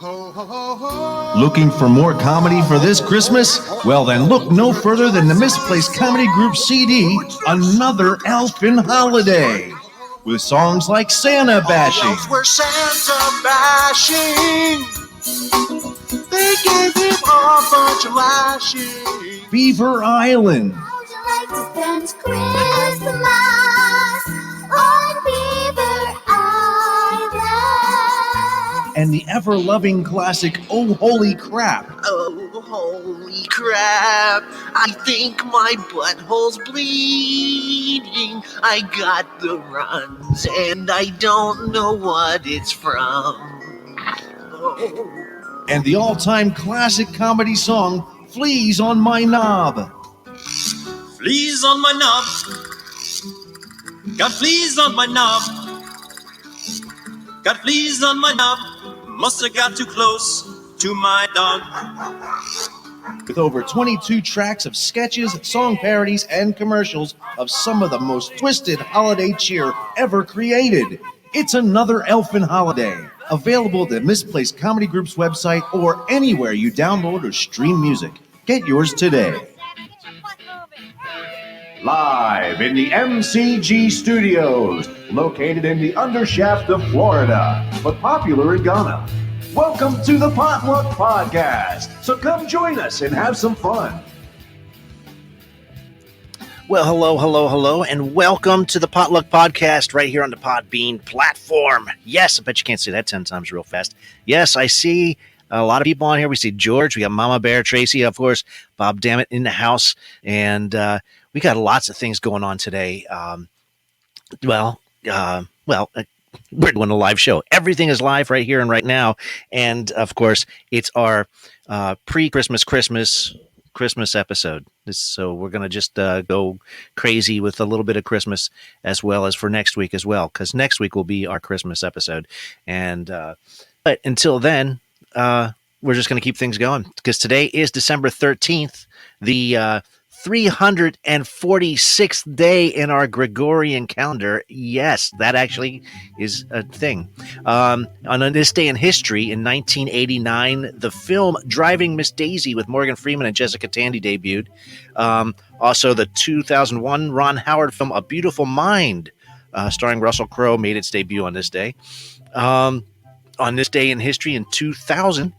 Looking for more comedy for this Christmas? Well, then look no further than the Misplaced Comedy Group CD, Another Elfin Holiday, with songs like Santa Bashing. We're Santa bashing. They gave him a bunch of lashing. Beaver Island. How'd you like to spend Christmas on Beaver Island? And the ever-loving classic Oh Holy Crap. Oh, holy crap. I think my butthole's bleeding. I got the runs and I don't know what it's from. Oh. And the all-time classic comedy song, Fleas on My Knob. Fleas on my knob. Got fleas on my knob. Got fleas on my knob. Must have got too close to my dog. With over 22 tracks of sketches, song parodies, and commercials of some of the most twisted holiday cheer ever created. It's Another Elfin Holiday. Available at the Misplaced Comedy Group's website or anywhere you download or stream music. Get yours today. Live in the MCG Studios, located in the undershaft of Florida, but popular in Ghana. Welcome to the Potluck Podcast. So come join us and have some fun. Well, hello, and welcome to the Potluck Podcast right here on the Podbean platform. Yes, I bet you can't say that 10 times real fast. Yes, I see a lot of people on here. We see George, we got Mama Bear Tracy, of course, Bob Dammit in the house, and we got lots of things going on today. We're doing a live show. Everything is live right here and right now, and of course, it's our pre-Christmas Christmas episode. So we're going to just go crazy with a little bit of Christmas as well as for next week as well, because next week will be our Christmas episode. And but until then, we're just going to keep things going because today is December 13th, the 346th day in our Gregorian calendar. Yes, that actually is a thing. On this day in history, in 1989, the film Driving Miss Daisy with Morgan Freeman and Jessica Tandy debuted. Also, the 2001 Ron Howard film A Beautiful Mind, starring Russell Crowe, made its debut on this day. On this day in history, in 2000,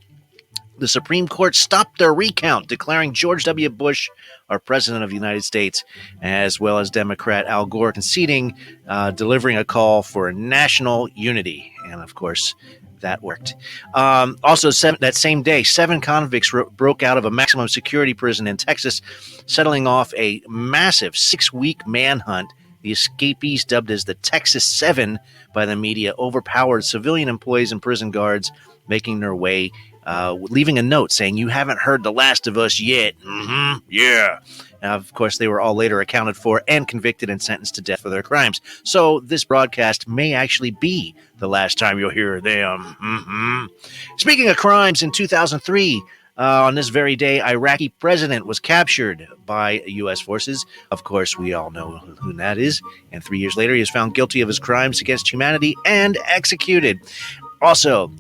the Supreme Court stopped their recount, declaring George W. Bush our President of the United States, as well as Democrat Al Gore conceding, delivering a call for national unity. And, of course, that worked. Also, that same day, 7 convicts broke out of a maximum security prison in Texas, settling off a massive 6-week manhunt. The escapees, dubbed as the Texas 7 by the media, overpowered civilian employees and prison guards, making their way leaving a note saying, "You haven't heard the last of us yet." Yeah. Of course, they were all later accounted for and convicted and sentenced to death for their crimes. So this broadcast may actually be the last time you'll hear them. Speaking of crimes, in 2003, on this very day, Iraqi president was captured by U.S. forces. Of course, we all know who that is. And 3 years later, he was found guilty of his crimes against humanity and executed. Also,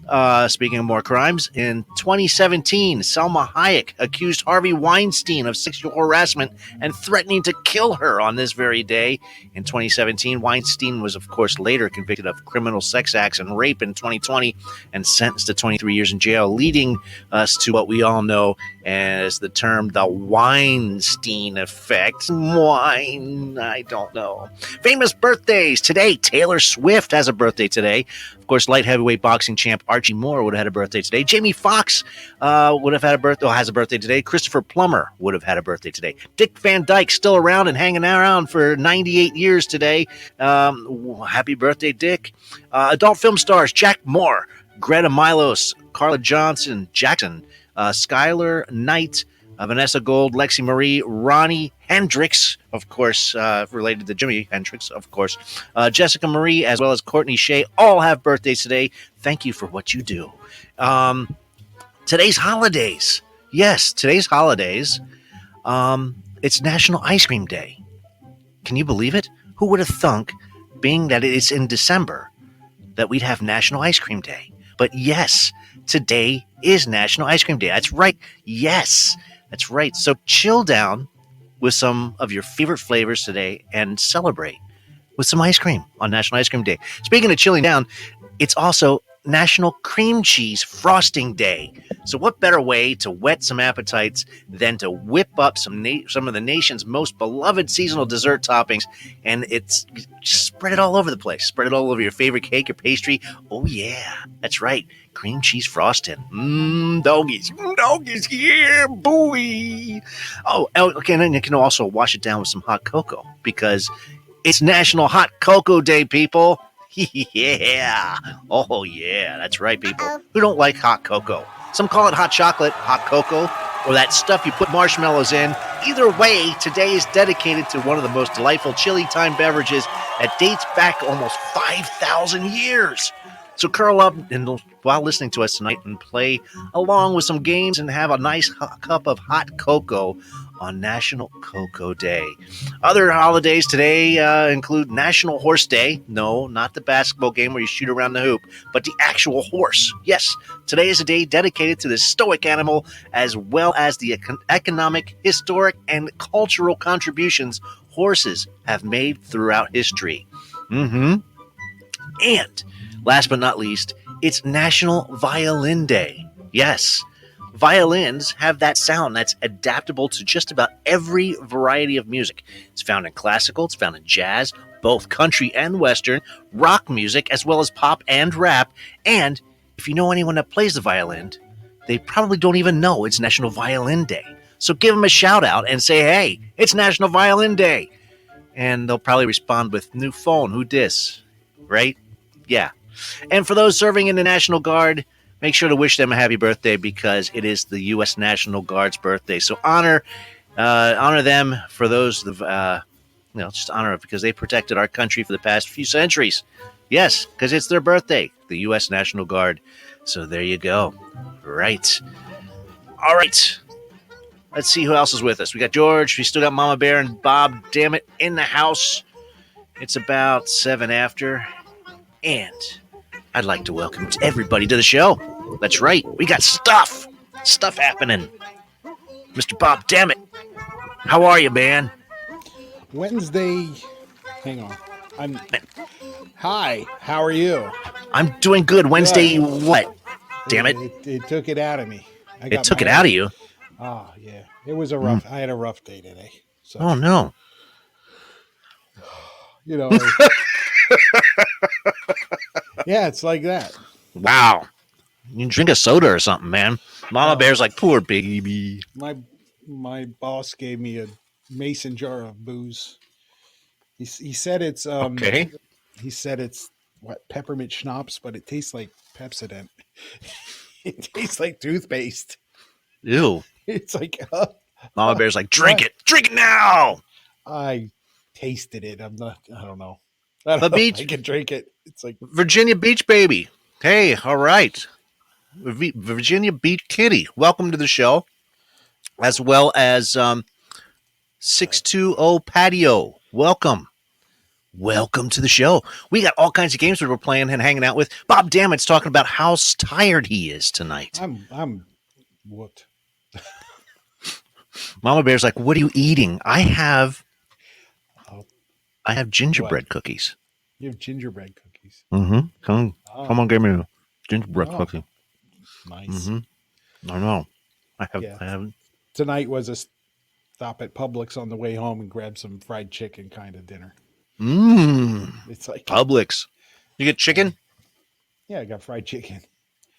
speaking of more crimes, in 2017, Salma Hayek accused Harvey Weinstein of sexual harassment and threatening to kill her on this very day. In 2017, Weinstein was, of course, later convicted of criminal sex acts and rape in 2020 and sentenced to 23 years in jail, leading us to what we all know as the term the Weinstein effect. I don't know. Famous birthdays today. Taylor Swift has a birthday today. Of course, light heavyweight boxing champ Archie Moore would have had a birthday today. Jamie Foxx would have had a birthday, has a birthday today. Christopher Plummer would have had a birthday today. Dick Van Dyke still around and hanging around for 98 years today. Happy birthday, Dick. Adult film stars Jack Moore, Greta Milos, Carla Jackson, Skylar Knight, Vanessa Gold, Lexi Marie, Ronnie Hendricks, of course, related to Jimi Hendrix, of course, Jessica Marie, as well as Courtney Shea, all have birthdays today. Thank you for what you do. Today's holidays. Yes, today's holidays. It's National Ice Cream Day. Can you believe it? Who would have thunk, being that it's in December, that we'd have National Ice Cream Day? But yes, today is National Ice Cream Day. That's right. Yes, that's right. So chill down with some of your favorite flavors today and celebrate with some ice cream on National Ice Cream Day. Speaking of chilling down, it's also National Cream Cheese Frosting Day. So, what better way to whet some appetites than to whip up some of the nation's most beloved seasonal dessert toppings, and it's just spread it all over the place. Spread it all over your favorite cake or pastry. Oh yeah, that's right, cream cheese frosting. Doggies, doggies, yeah, boy. Oh, okay, and then you can also wash it down with some hot cocoa because it's National Hot Cocoa Day, people. Yeah. Oh, yeah. That's right, people. Who don't like hot cocoa? Some call it hot chocolate, hot cocoa, or that stuff you put marshmallows in. Either way, today is dedicated to one of the most delightful chili time beverages that dates back almost 5,000 years. So curl up and while listening to us tonight and play along with some games and have a nice cup of hot cocoa on National Cocoa Day. Other holidays today include National Horse Day. No, not the basketball game where you shoot around the hoop, but the actual horse. Yes, today is a day dedicated to this stoic animal as well as the economic, historic, and cultural contributions horses have made throughout history. And last but not least, it's National Violin Day. Yes, violins have that sound that's adaptable to just about every variety of music. It's found in classical, it's found in jazz, both country and western, rock music, as well as pop and rap. And if you know anyone that plays the violin, they probably don't even know it's National Violin Day. So give them a shout out and say, hey, it's National Violin Day. And they'll probably respond with new phone, who dis? Right? Yeah. And for those serving in the National Guard, make sure to wish them a happy birthday because it is the U.S. National Guard's birthday. So honor them for those, just honor it because they protected our country for the past few centuries. Yes, because it's their birthday, the U.S. National Guard. So there you go. Right. All right. Let's see who else is with us. We got George. We still got Mama Bear and Bob, damn it, in the house. It's about 7 after. And I'd like to welcome everybody to the show. That's right. We got stuff happening. Mr. Bob, damn it. How are you, man? Wednesday. Hang on. Hi. How are you? I'm doing good. Wednesday, what? Damn it. It took it out of me. It took it out of you? Oh, yeah. It was a rough. I had a rough day today. So, oh, no. You know. Yeah, it's like that. Wow. You drink a soda or something, man. Mama Bear's like, poor baby. My boss gave me a mason jar of booze. He said it's okay. He said it's peppermint schnapps, but it tastes like Pepsodent. It tastes like toothpaste. Ew. It's like Mama Bear's like, drink it now. I tasted it. I don't know. I don't know if I can drink it. It's like Virginia Beach baby. Hey, all right. Virginia Beach Kitty, welcome to the show. As well as 620 Patio. Welcome to the show. We got all kinds of games that we're playing and hanging out with. Bob Dammit's talking about how tired he is tonight. I'm whooped. Mama Bear's like, what are you eating? I have gingerbread cookies. You have gingerbread cookies. Mm-hmm. Come on, give me a gingerbread cookie. Nice. Mm-hmm. I know. I haven't. Tonight was a stop at Publix on the way home and grab some fried chicken kind of dinner. It's like Publix. You get chicken? Yeah, I got fried chicken.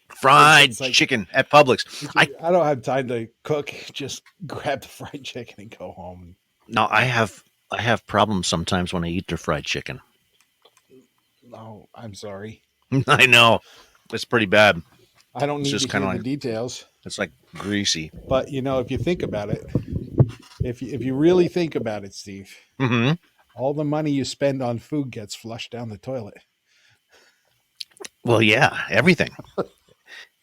Fried chicken at Publix. I don't have time to cook. Just grab the fried chicken and go home. No, I have problems sometimes when I eat the fried chicken. Oh, I'm sorry. I know. It's pretty bad. I don't need to hear the details. It's like greasy. But, if you think about it, if you really think about it, Steve, all the money you spend on food gets flushed down the toilet. Well, yeah, everything.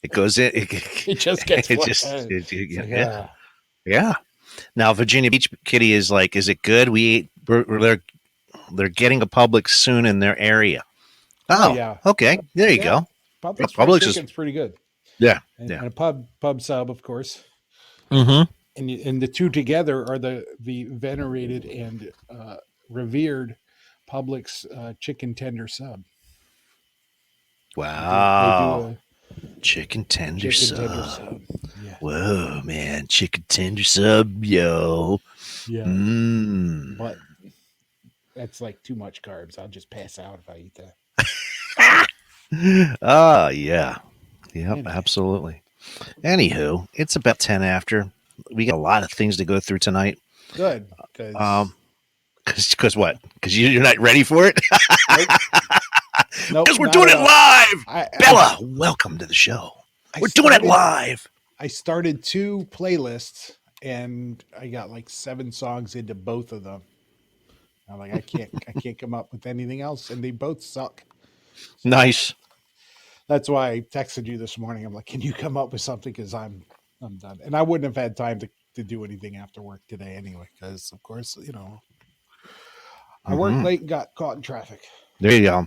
It goes in. It just gets flushed. Yeah. Now, Virginia Beach Kitty is like, is it good? They're getting a Publix soon in their area. Oh, yeah. Okay. There you go. Publix chicken's pretty good. Yeah. and a pub sub, of course. Mm-hmm. And the two together are the venerated and revered Publix chicken tender sub. They do Wow. a Chicken tender chicken sub. tender sub. Yeah, Whoa, man. Chicken tender sub, yo. yeah. Mmm. But that's like too much carbs. I'll just pass out if I eat that. Ah, yeah. Yep, Anyway. absolutely. Anywho, it's about 10 after. We got a lot of things to go through tonight. Good, because Because what? Because you're not ready for it? nope, Because we're not doing at it all. live. Bella, welcome to the show. We're doing it live. I started 2 playlists and I got like 7 songs into both of them. I'm like, I can't come up with anything else, and they both suck. Nice. That's why I texted you this morning. I'm like, can you come up with something? Because I'm done, and I wouldn't have had time to do anything after work today anyway. Because of course, I worked late and got caught in traffic. There you go.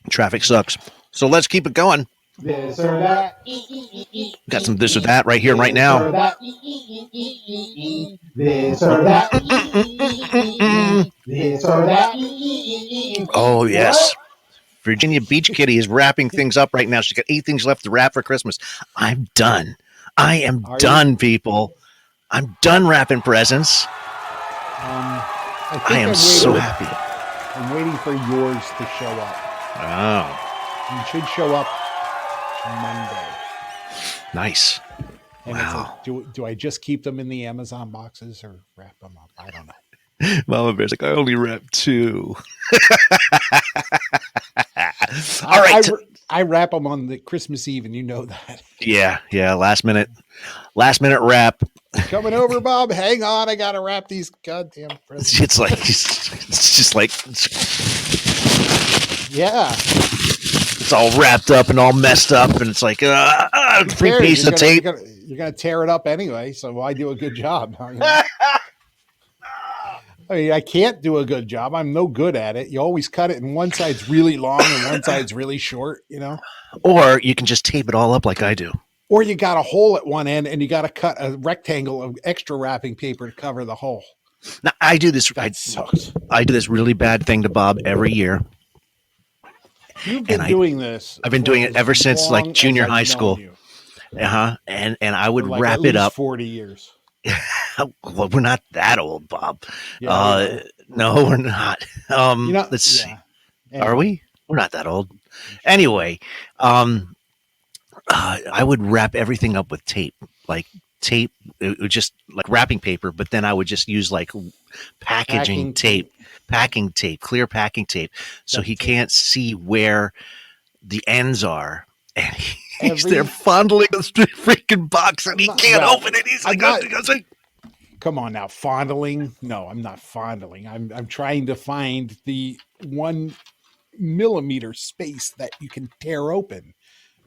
Traffic sucks. So let's keep it going. This or that. Got some this or that right here, right now. This or that. This or that. Oh, yes. Virginia Beach Kitty is wrapping things up right now. She's got 8 things left to wrap for Christmas. I'm done. I am done, people. I'm done wrapping presents. I am so happy. I'm waiting for yours to show up. Oh. You should show up Monday. Nice. And Wow. it's like, do I just keep them in the Amazon boxes or wrap them up? I don't know. Mama Bear's like, I only wrap 2. All right. I wrap them on the Christmas Eve, and you know that. Yeah. Last minute wrap. Coming over, Bob. Hang on, I gotta wrap these goddamn presents. It's just like Yeah. It's all wrapped up and all messed up, and it's like 3 pieces of tape. You're gonna tear it up anyway, so why do a good job? I mean, I can't do a good job. I'm no good at it. You always cut it, and one side's really long and one side's really short, Or you can just tape it all up like I do. Or you got a hole at one end, and you got to cut a rectangle of extra wrapping paper to cover the hole. Now, I do this. That sucks. I do this really bad thing to Bob every year. You've been doing this. I've been doing it ever since like junior high school. And I would like wrap it up. 40 years. Well, we're not that old, Bob. Yeah, no, we're not. Let's see. Anyway. Are we? We're not that old. Anyway, I would wrap everything up with tape, it would just like wrapping paper, but then I would just use like packing tape, clear packing tape. So he can't see where the ends are. And he's there fondling the freaking box and he can't open it. He's like, come on now, fondling. No, I'm not fondling. I'm trying to find the 1 millimeter space that you can tear open.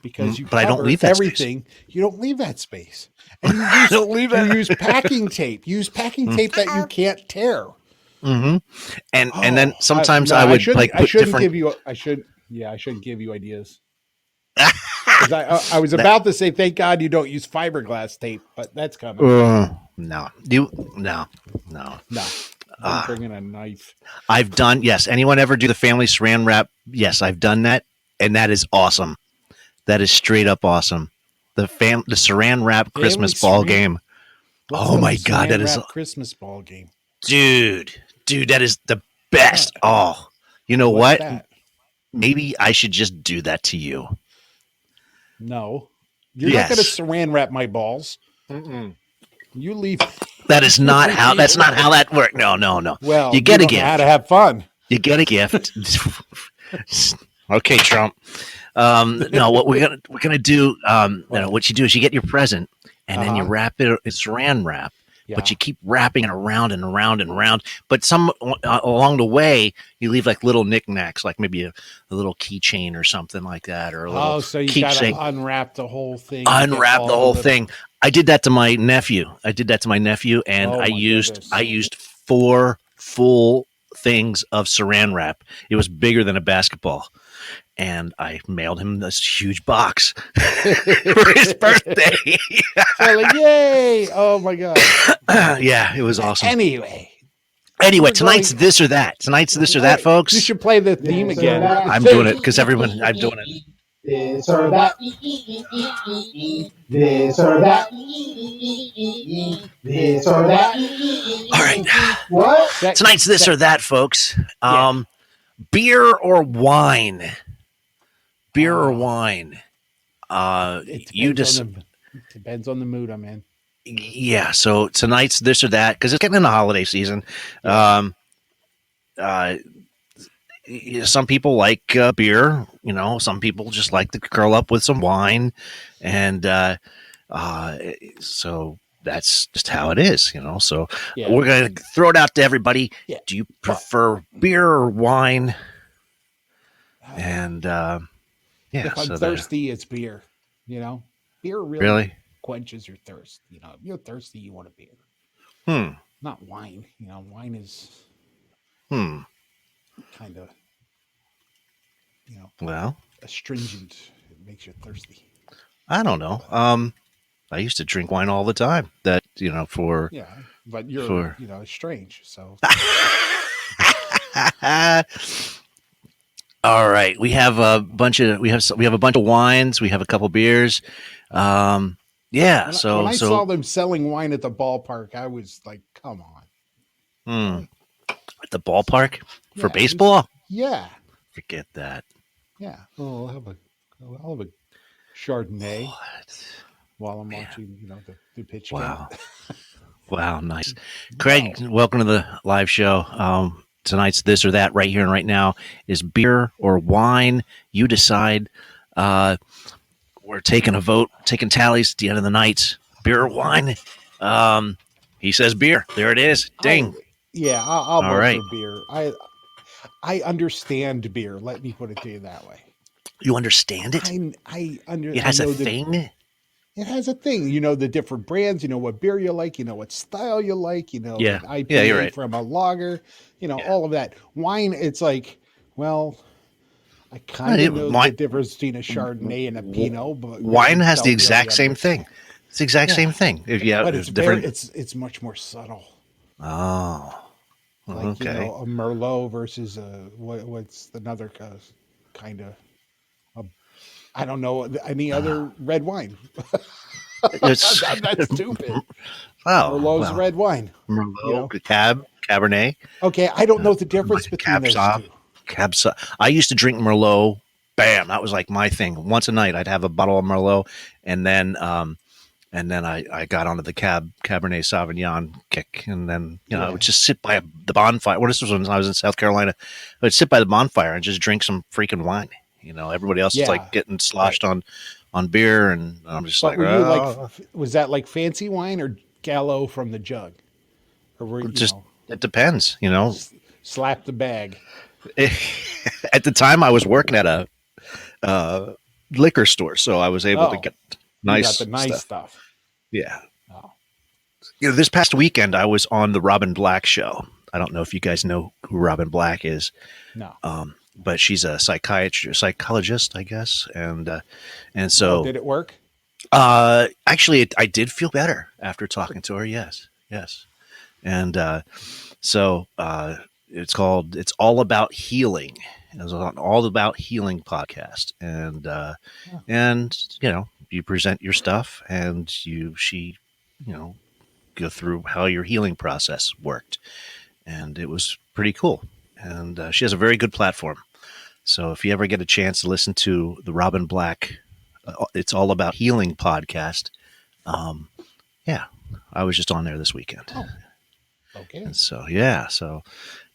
Because but I don't leave that everything. Space. You don't leave that space. And you use packing tape. Use packing tape that you can't tear. Mm-hmm. And then sometimes I would I should give you ideas. I was about to say, thank God you don't use fiberglass tape, but that's coming. No. I'm bringing a knife. I've done, yes. Anyone ever do the family saran wrap? Yes, I've done that. And that is awesome. That is straight up awesome. The saran wrap Christmas ball game. Oh my God. That is Christmas ball game. Dude, that is the best. Oh, you know what? Maybe I should just do that to you. No, you're not going to saran wrap my balls. You leave. That's not how that works. No. Well, you get a gift. How to have fun. You get a gift. Okay, Trump. No, what we're gonna do. What you do is you get your present and then you wrap it. It's saran wrap. Yeah. But you keep wrapping it around and around and around. But some along the way, you leave like little knickknacks, like maybe a little keychain or something like that, or a little so you got to unwrap the whole thing. Unwrap the whole thing. I did that to my nephew. And I used 4 full things of saran wrap. It was bigger than a basketball, and I mailed him this huge box for his birthday. So like, yay! Oh my god! Yeah, it was awesome. Anyway, tonight's this or that. Tonight's this or that, folks. You should play the theme again. I'm doing it because I'm doing it. This or that. This or that. This or that. All right. What? Tonight's this or that, folks. Beer or wine? Beer or wine? Depends on the mood I'm in. Yeah. So tonight's this or that because it's getting in the holiday season. Some people like beer. Some people just like to curl up with some wine, and so that's just how it is. So we're gonna throw it out to everybody. Yeah. Do you prefer beer or wine? And if I'm thirsty, it's beer. Beer really quenches your thirst. If you're thirsty, you want a beer. Not wine. Wine is kind of astringent. It makes you thirsty. I don't know. I used to drink wine all the time. That but you're strange. So all right, we have a bunch of wines. We have a couple beers. When I saw them selling wine at the ballpark, I was like, "Come on!" At the ballpark for baseball? Yeah, forget that. Yeah, I'll have a Chardonnay while I'm watching, the pitch. Wow, wow, nice. Craig, welcome to the live show. Tonight's this or that, right here and right now, is beer or wine. You decide. We're taking a vote, taking tallies at the end of the night. Beer or wine? He says beer. There it is. Ding. I'll vote for beer. I understand beer. Let me put it to you that way. You understand it? It has a thing. It has a thing. The different brands. What beer you like. What style you like. An IPA you're right. from a lager. All of that. Wine. It's like, well, I kind of know the difference between a Chardonnay and a Pinot. But wine has the exact same thing. It's the exact same thing. But it's different. It's much more subtle. Oh. Like, okay. A Merlot versus what's another kind of, I don't know any other red wine. That's stupid. Merlot's red wine. Merlot, Cabernet. Okay, I don't know the difference between those two. Cab Sauv. I used to drink Merlot. Bam, that was like my thing. Once a night, I'd have a bottle of Merlot, and then I got onto the Cabernet Sauvignon kick, and then I would just sit by the bonfire. Well, this was when I was in South Carolina. I would sit by the bonfire and just drink some freaking wine. Everybody else is like getting sloshed on beer, and I'm just was that like fancy wine or Gallo from the jug? Or it depends. Slap the bag. At the time, I was working at a liquor store, so I was able to get nice stuff. Yeah. Oh. This past weekend, I was on the Robin Black show. I don't know if you guys know who Robin Black is. No. But she's a psychologist, I guess, and so did it work? Actually, I did feel better after talking to her. Yes, and so it's called "It's All About Healing." It's an All About Healing podcast, and you present your stuff, and she go through how your healing process worked, and it was pretty cool. And she has a very good platform. So if you ever get a chance to listen to the Robin Black, It's All About Healing podcast, I was just on there this weekend. Oh, okay. And so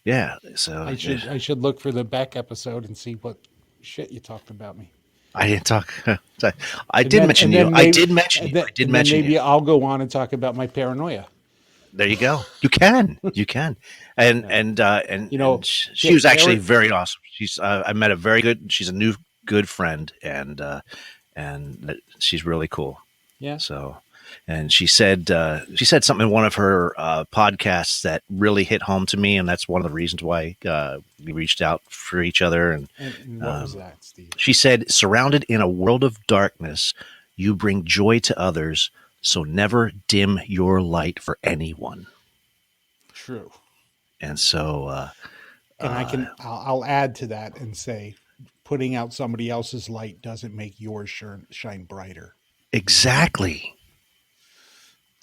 I should look for the back episode and see what shit you talked about me. I didn't talk. I did mention you. Maybe I'll go on and talk about my paranoia. There you go. You can, and she was actually very awesome. She's I met a very good. She's a new good friend, and she's really cool. Yeah. So And she said something in one of her podcasts that really hit home to me, and that's one of the reasons why we reached out for each other. And what was that, Steve? she said, "Surrounded in a world of darkness, you bring joy to others. So never dim your light for anyone." True. And so, And I'll add to that and say, putting out somebody else's light doesn't make yours shine brighter. exactly.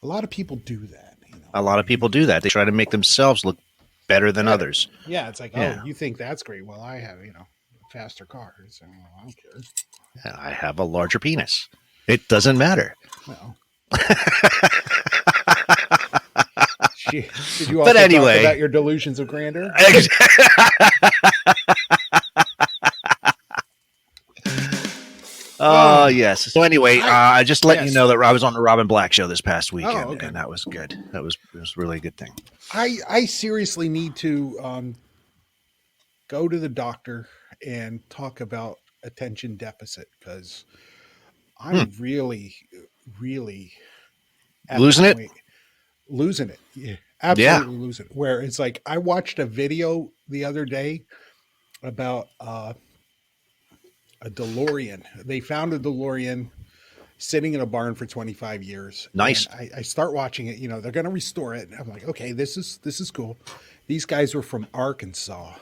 A lot of people do that. A lot of people do that. They try to make themselves look better than others. Yeah, it's like, Yeah. oh, you think that's great? Well, I have, faster cars. So I don't care. I have a larger penis. It doesn't matter. Well. Did you also But anyway, talk about your delusions of grandeur? Oh, yes. So anyway, I just let you know that I was on the Robin Black show this past weekend, and that was good. It was really a good thing. I seriously need to go to the doctor and talk about attention deficit, because I'm really losing it. Losing it. Yeah, absolutely losing it. Where it's like, I watched a video the other day about a DeLorean. They found a DeLorean sitting in a barn for 25 years. Nice. And I start watching it. They're going to restore it. And I'm like, okay, this is cool. These guys were from Arkansas.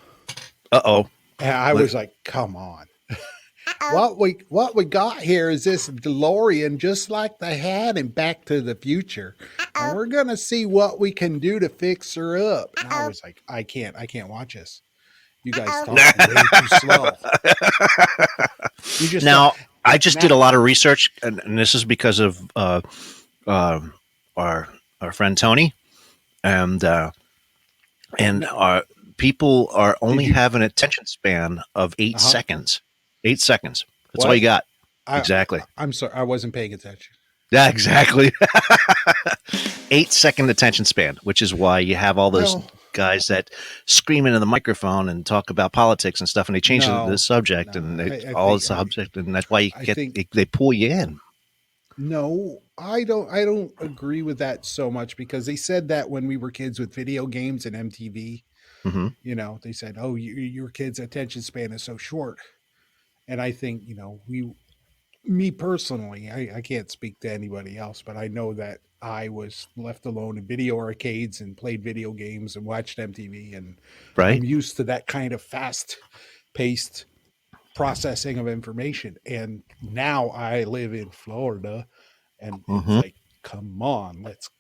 Uh-oh. And I was like, come on. What we got here is this DeLorean, just like they had in Back to the Future. And we're going to see what we can do to fix her up. And I was like, I can't watch this. You guys talk way too slow. I just did a lot of research, and this is because of our friend Tony, and our people are only have an attention span of 8 seconds. 8 seconds. That's all you got. Exactly. I'm sorry, I wasn't paying attention. Yeah, exactly. 8-second attention span, which is why you have all those guys that scream into the microphone and talk about politics and stuff, and they change the subject and the subject, and that's why they pull you in. No, I don't agree with that so much, because they said that when we were kids with video games and MTV, they said, oh, your kid's attention span is so short. And I think, me personally, I can't speak to anybody else, but I know that I was left alone in video arcades and played video games and watched MTV, and I'm used to that kind of fast-paced processing of information. And now I live in Florida, and it's like, come on, let's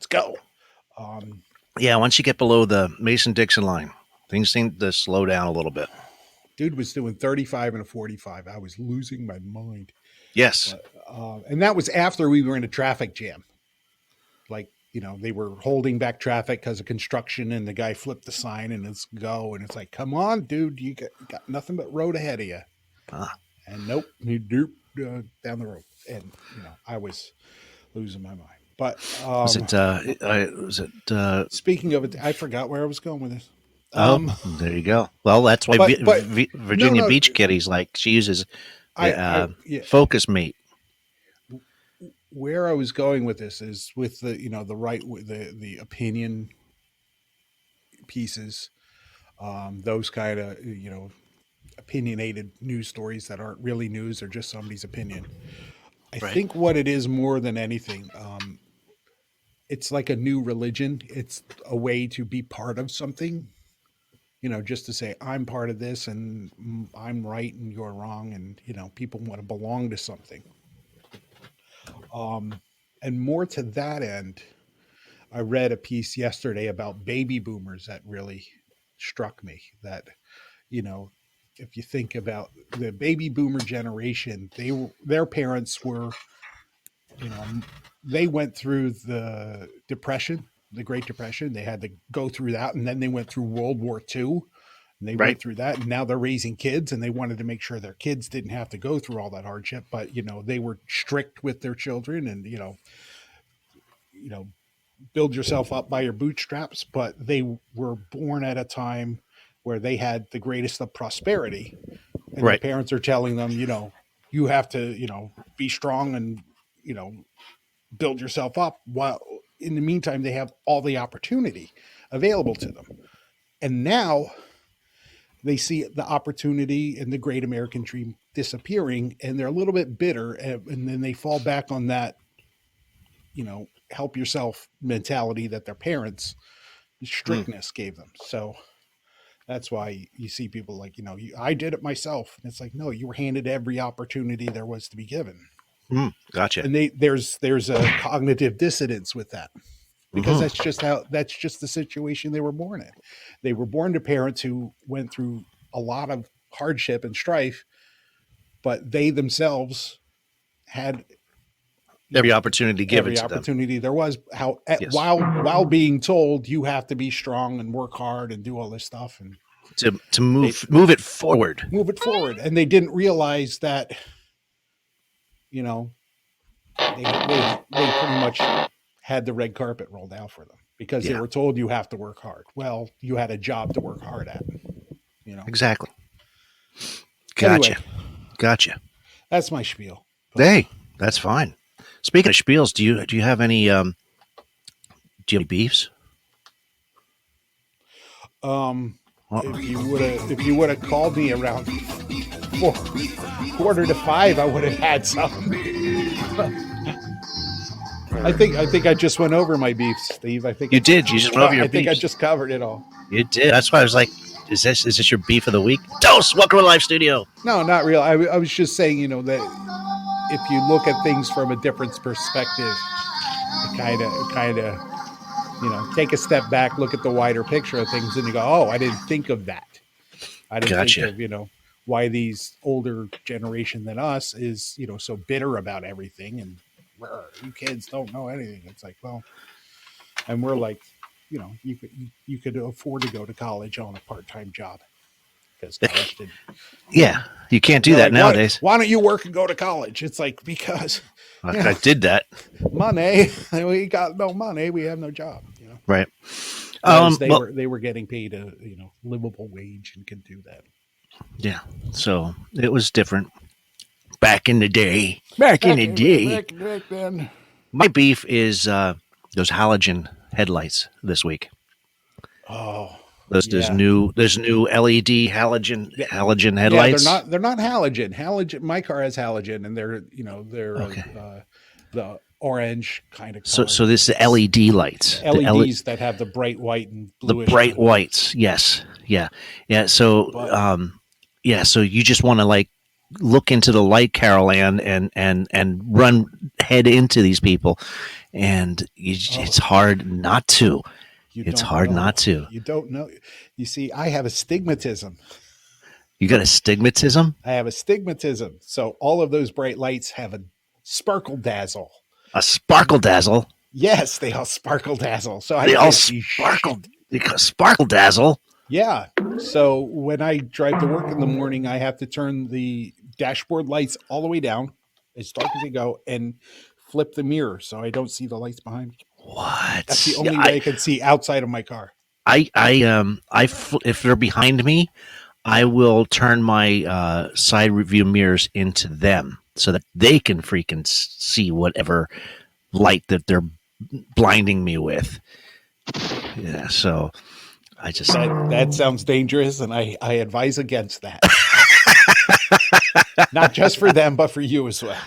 go. Once you get below the Mason-Dixon line, things seem to slow down a little bit. Dude was doing 35 and a 45. I was losing my mind. Yes. But, and that was after we were in a traffic jam. Like, they were holding back traffic because of construction, and the guy flipped the sign and let's go. And it's like, come on, dude, you got nothing but road ahead of you. And nope, you down the road. And, I was losing my mind. But speaking of it, I forgot where I was going with this. There you go. Well, that's why Virginia Beach Kitty's like, she uses Focus Mate. Where I was going with this is with the the opinion pieces, those kind of opinionated news stories that aren't really news, they're just somebody's opinion. I think what it is more than anything, it's like a new religion. It's a way to be part of something. Just to say, I'm part of this and I'm right and you're wrong. And, people want to belong to something. And more to that end, I read a piece yesterday about baby boomers that really struck me. That, if you think about the baby boomer generation, their parents were, they went through the Depression, the Great Depression. They had to go through that, and then they went through World War II, and they went through that, and now they're raising kids, and they wanted to make sure their kids didn't have to go through all that hardship. But they were strict with their children, and build yourself up by your bootstraps. But they were born at a time where they had the greatest of prosperity, and their parents are telling them, you have to, be strong and build yourself up, while in the meantime they have all the opportunity available to them. And now they see the opportunity and the great American dream disappearing, and they're a little bit bitter, and then they fall back on that, help yourself mentality that their parents' strictness gave them. So that's why you see people like, I did it myself. And it's like, no, you were handed every opportunity there was to be given. Gotcha. And there's a cognitive dissonance with that, because that's just the situation they were born in. They were born to parents who went through a lot of hardship and strife, but they themselves had every opportunity given every to them. opportunity there was, Yes. while being told you have to be strong and work hard and do all this stuff and to move it forward. And they didn't realize that, they pretty much had the red carpet rolled out for them, because they were told you have to work hard. Well, you had a job to work hard at, Exactly. Gotcha. Anyway, Gotcha. that's my spiel. Hey, that's fine. Speaking of spiels, do you have any beefs? If you would have called me around 4:45, I would have had some. I think I just went over my beefs, Steve. I think you did. You just went over your beefs. I think I just covered it all. You did. That's why I was like, is this your beef of the week? Dose, welcome to Live Studio. No, not real. I was just saying, that if you look at things from a different perspective, it kind of, take a step back, look at the wider picture of things, and you go, oh, I didn't think of that. I didn't think of, why these older generation than us is, so bitter about everything, and you kids don't know anything. It's like, well, and we're like, you could afford to go to college on a part-time job, because college did. Yeah, you can't do that nowadays. Why don't you work and go to college? It's like, because I did that. Money. We got no money. We have no job. Right. They were getting paid a livable wage and could do that. Yeah. So it was different back in the day. Back then. My beef is those halogen headlights this week. Oh. There's new LED halogen headlights. Yeah, they're not halogen. Halogen. My car has halogen, and they're the orange kind of color. So this is LED lights. LEDs that have the bright white and bluish. The bright whites. Yes. Yeah. Yeah. So so you just want to look into the light, Carol Ann, and run head into these people, and it's hard not to. It's hard not to. You don't know. You see, I have astigmatism. You got astigmatism? I have astigmatism. So all of those bright lights have a sparkle dazzle. A sparkle dazzle? Yes, they all sparkle dazzle. So they all sparkle. Sparkle dazzle? Yeah. So when I drive to work in the morning, I have to turn the dashboard lights all the way down, as dark as they go, and flip the mirror so I don't see the lights behind me. What? That's the only way I can see outside of my car. If they're behind me, I will turn my side view mirrors into them so that they can freaking see whatever light that they're blinding me with. Yeah, so I just that sounds dangerous, and I advise against that. Not just for them, but for you as well.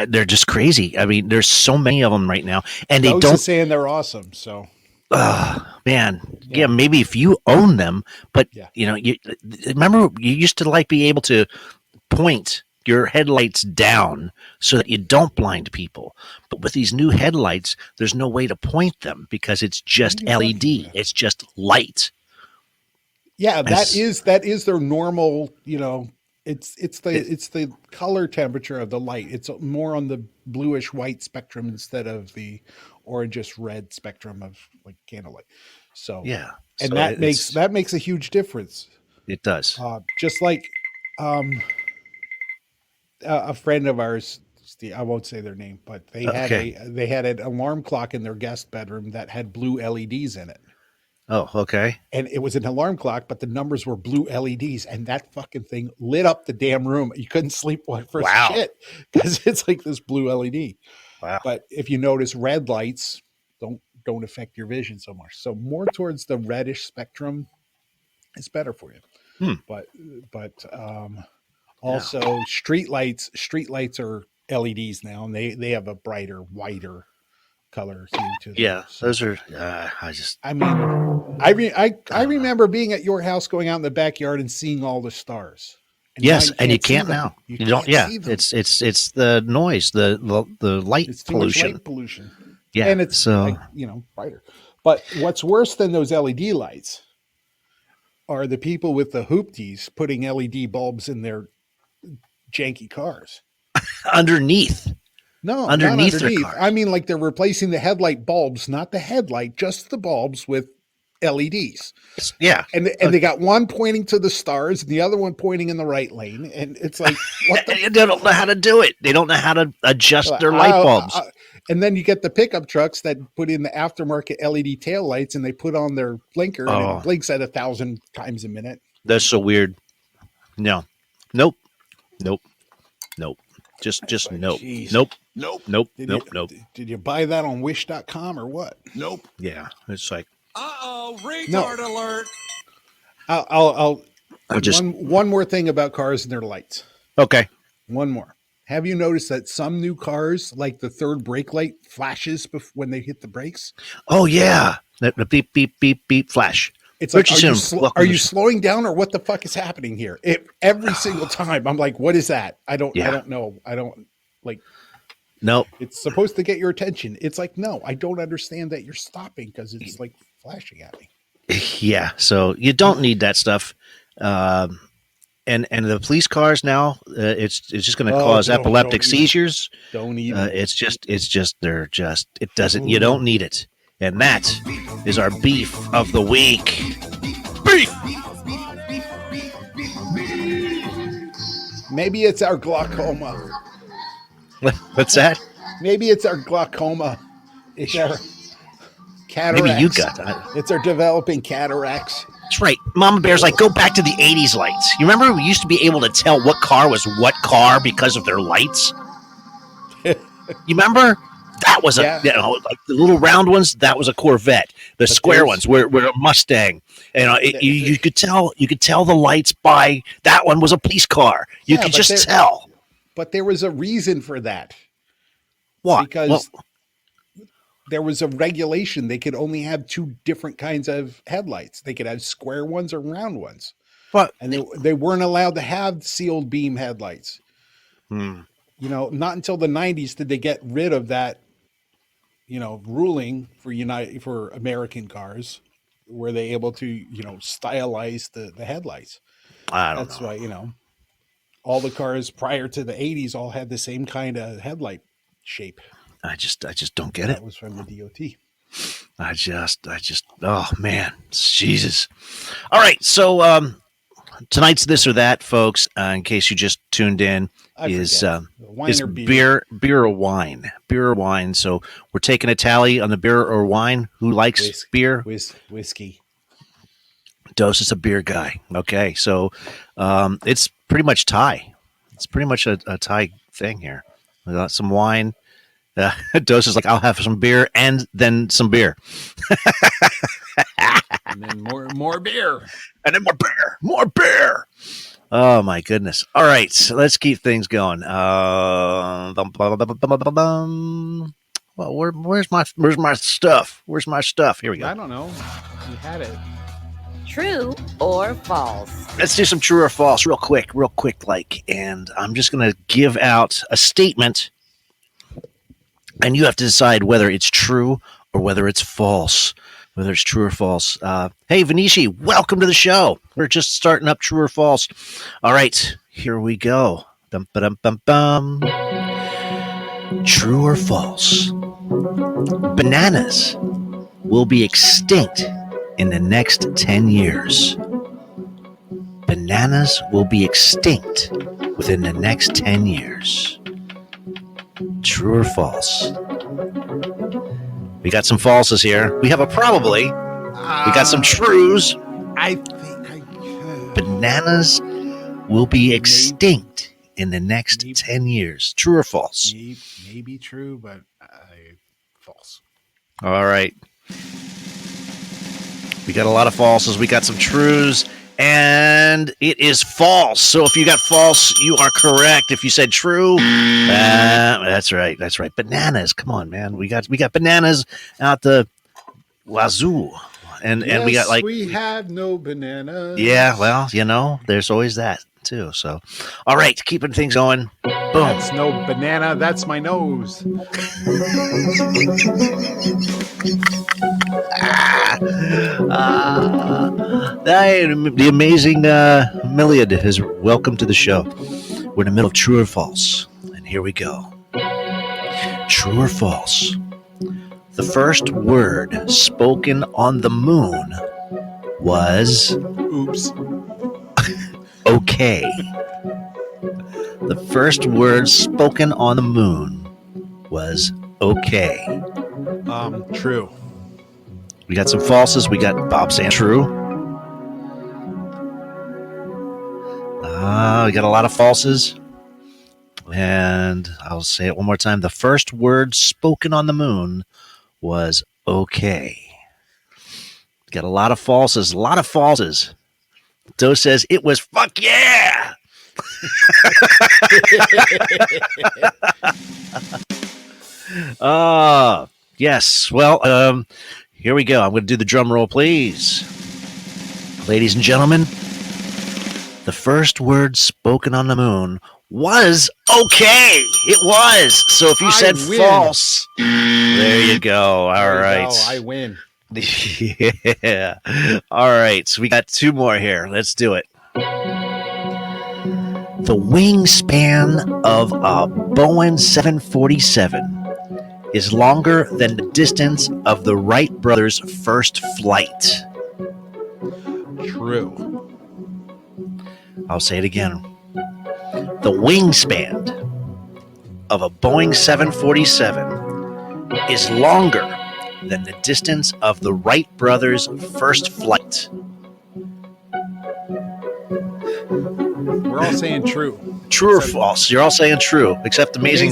They're just crazy. I mean, there's so many of them right now, and they don't saying they're awesome. So, man, yeah, maybe if you own them, but you remember you used to be able to point your headlights down so that you don't blind people. But with these new headlights, there's no way to point them because it's just LED. It's just light. Yeah, that is their normal, it's the color temperature of the light. It's more on the bluish white spectrum instead of the orangish red spectrum of candlelight. So yeah, and so that makes a huge difference. It does. Just like a friend of ours, I won't say their name, but they had an alarm clock in their guest bedroom that had blue LEDs in it. Oh, okay. And it was an alarm clock, but the numbers were blue LEDs, and that fucking thing lit up the damn room. You couldn't sleep for Wow. shit because it's like this blue LED. Wow. But if you notice, red lights don't affect your vision so much. So more towards the reddish spectrum is better for you. But also street lights are LEDs now, and they have a brighter, whiter color hue to them. Yeah, So, those are. I remember being at your house, going out in the backyard and seeing all the stars. And Yes, now and you see can't them. now. You don't. can't Yeah, see them. it's the noise, the light It's too pollution. much light pollution. Yeah, and it's so brighter. But what's worse than those LED lights are the people with the hoopties putting LED bulbs in their janky cars. underneath. No, Underneath not their underneath. cars. I mean, like they're replacing the headlight bulbs, not the headlight, just the bulbs with LEDs. Yeah, And they got one pointing to the stars and the other one pointing in the right lane. And it's like, what the they don't know how to do it. They don't know how to adjust their light bulbs. And then you get the pickup trucks that put in the aftermarket LED taillights and they put on their blinker and it blinks at 1,000 times a minute. That's so weird. No, nope. Just like, nope. geez. Nope. Nope. Did you buy that on wish.com or what? Nope. Yeah, it's like Retard alert. I'll just one more thing about cars and their lights. okay. One more. Have you noticed that some new cars, like the third brake light, flashes when they hit the brakes? Oh yeah, the beep beep beep beep flash. It's like, Richie are you slowing down or what the fuck is happening here? Every single time, I'm like, what is that? I don't know. I don't like. Nope. It's supposed to get your attention. It's like, no, I don't understand that you're stopping because it's like flashing at me. Yeah, so you don't need that stuff. And the police cars now, it's just going to cause epileptic seizures. Don't even. It's just it doesn't. You don't need it. And that is our beef of the week. Beef. Maybe it's our glaucoma. What's that? Maybe it's our glaucoma. It's our cataracts. Maybe you got that. It's our developing cataracts. That's right. Mama Bear's like, go back to the 80s lights. You remember we used to be able to tell what car was what car because of their lights? You remember? That was like the little round ones, that was a Corvette. The square ones were a Mustang. You could tell the lights by that one was a police car. You could just tell. But there was a reason for that. What? Because there was a regulation. They could only have two different kinds of headlights. They could have square ones or round ones. And they weren't allowed to have sealed beam headlights. You know, not until the 90s did they get rid of that, ruling for American cars. Were they able to, stylize the headlights? That's why, all the cars prior to the 80s all had the same kind of headlight shape. I just don't get it. That was from the DOT. I just, oh man, Jesus. All right. So, tonight's This or That, folks, in case you just tuned in, is beer or wine. Beer or wine. So we're taking a tally on the beer or wine. Who likes beer? Whiskey. Dose is a beer guy. Okay. So it's pretty much tie. It's pretty much a tie thing here. We got some wine. Dose is like, I'll have some beer and then some beer. And then more beer. And then more beer. Oh my goodness! All right, so let's keep things going. Well, where's my stuff? Where's my stuff? Here we go. I don't know. You had it. True or false? Let's do some true or false, real quick, and I'm just gonna give out a statement, and you have to decide whether it's true or whether it's false. Whether it's true or false. Hey, Vanishi, welcome to the show. We're just starting up true or false. All right, here we go. Dum, ba-dum, bum, bum. True or false? Bananas will be extinct in the next 10 years. Bananas will be extinct within the next 10 years. True or false? We got some falses here. We have a probably. We got some trues. I think Bananas will be extinct in the next 10 years. True or false? maybe true, but false. All right. We got a lot of falses. We got some trues. And it is false. So if you got false, you are correct. If you said true, that's right. That's right. Bananas. Come on, man. We got bananas out the wazoo. And we got like we have no bananas. Yeah, well, there's always that too. So all right, keeping things going. Boom. That's no banana, that's my nose. The amazing Milliard is welcome to the show. We're in the middle of true or false. And here we go. True or false? The first word spoken on the moon was oops. Okay. The first word spoken on the moon was okay. True. We got some falses. We got Bob saying true. We got a lot of falses. And I'll say it one more time. The first word spoken on the moon was okay. We got a lot of falses. A lot of falses. Doe says it was fuck yeah. Yes. Well, here we go. I'm going to do the drum roll, please. Ladies and gentlemen, the first word spoken on the moon was okay. It was. So if you said false, there you go. All right. I win. Yeah. All right. So we got two more here. Let's do it. The wingspan of a Boeing 747 is longer than the distance of the Wright brothers' first flight. True. I'll say it again. The wingspan of a Boeing 747 is longer than the distance of the Wright brothers' first flight. We're all saying true. True or false? You're all saying true, except Amazing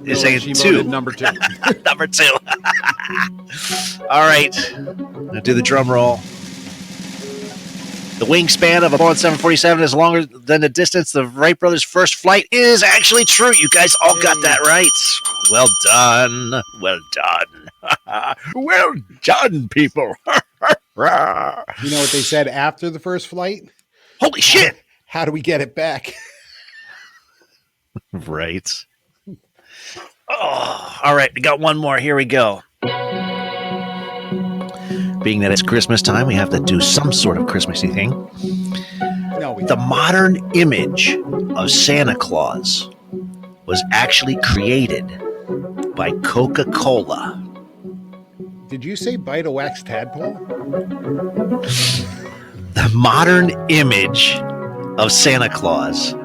is saying two. Number two. Number two. All right. Now do the drum roll. The wingspan of a Boeing 747 is longer than the distance of Wright brothers' first flight is actually true. You guys all got that right. Well done. Well done. Well done, people. You know what they said after the first flight? Holy shit. How do we get it back? Right. Oh, all right. We got one more. Here we go. Being that it's Christmas time, we have to do some sort of Christmassy thing. The modern image of Santa Claus was actually created by Coca-Cola. Did you say bite a wax tadpole? The modern image of Santa Claus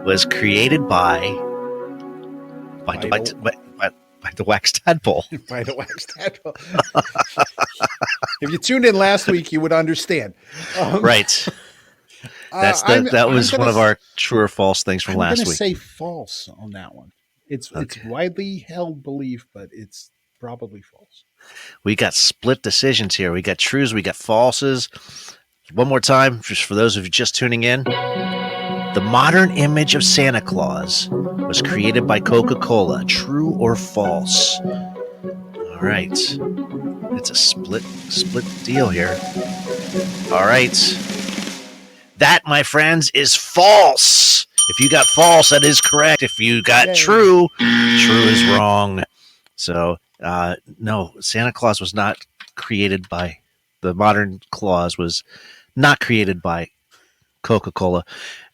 was created by the wax tadpole. By the wax tadpole. If you tuned in last week, you would understand. Right. That was one of our true or false things from last week. I'm going to say false on that one. It's widely held belief, but it's probably false. We got split decisions here. We got trues, we got falses. One more time, just for those of you just tuning in. The modern image of Santa Claus was created by Coca-Cola. True or false? All right. It's a split deal here. All right. That, my friends, is false. If you got false, that is correct. If you got true is wrong. So, no, Santa Claus was not created by, the modern Claus was not created by Coca-Cola.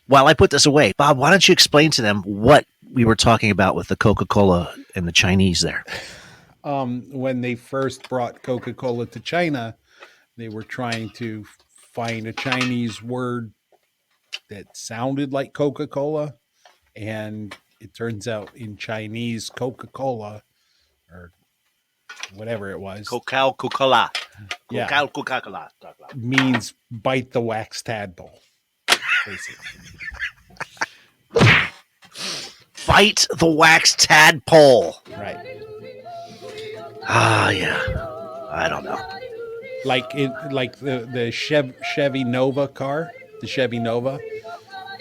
While I put this away, Bob, why don't you explain to them what we were talking about with the Coca-Cola and the Chinese there? When they first brought Coca-Cola to China, they were trying to find a Chinese word that sounded like Coca-Cola. And it turns out in Chinese, Coca-Cola, or whatever it was, Coca-Cola. Yeah. Coca-Cola. means bite the wax tadpole. Basically. Fight the wax tadpole. Right. Ah, yeah. I don't know. Like the Chevy Nova car, the Chevy Nova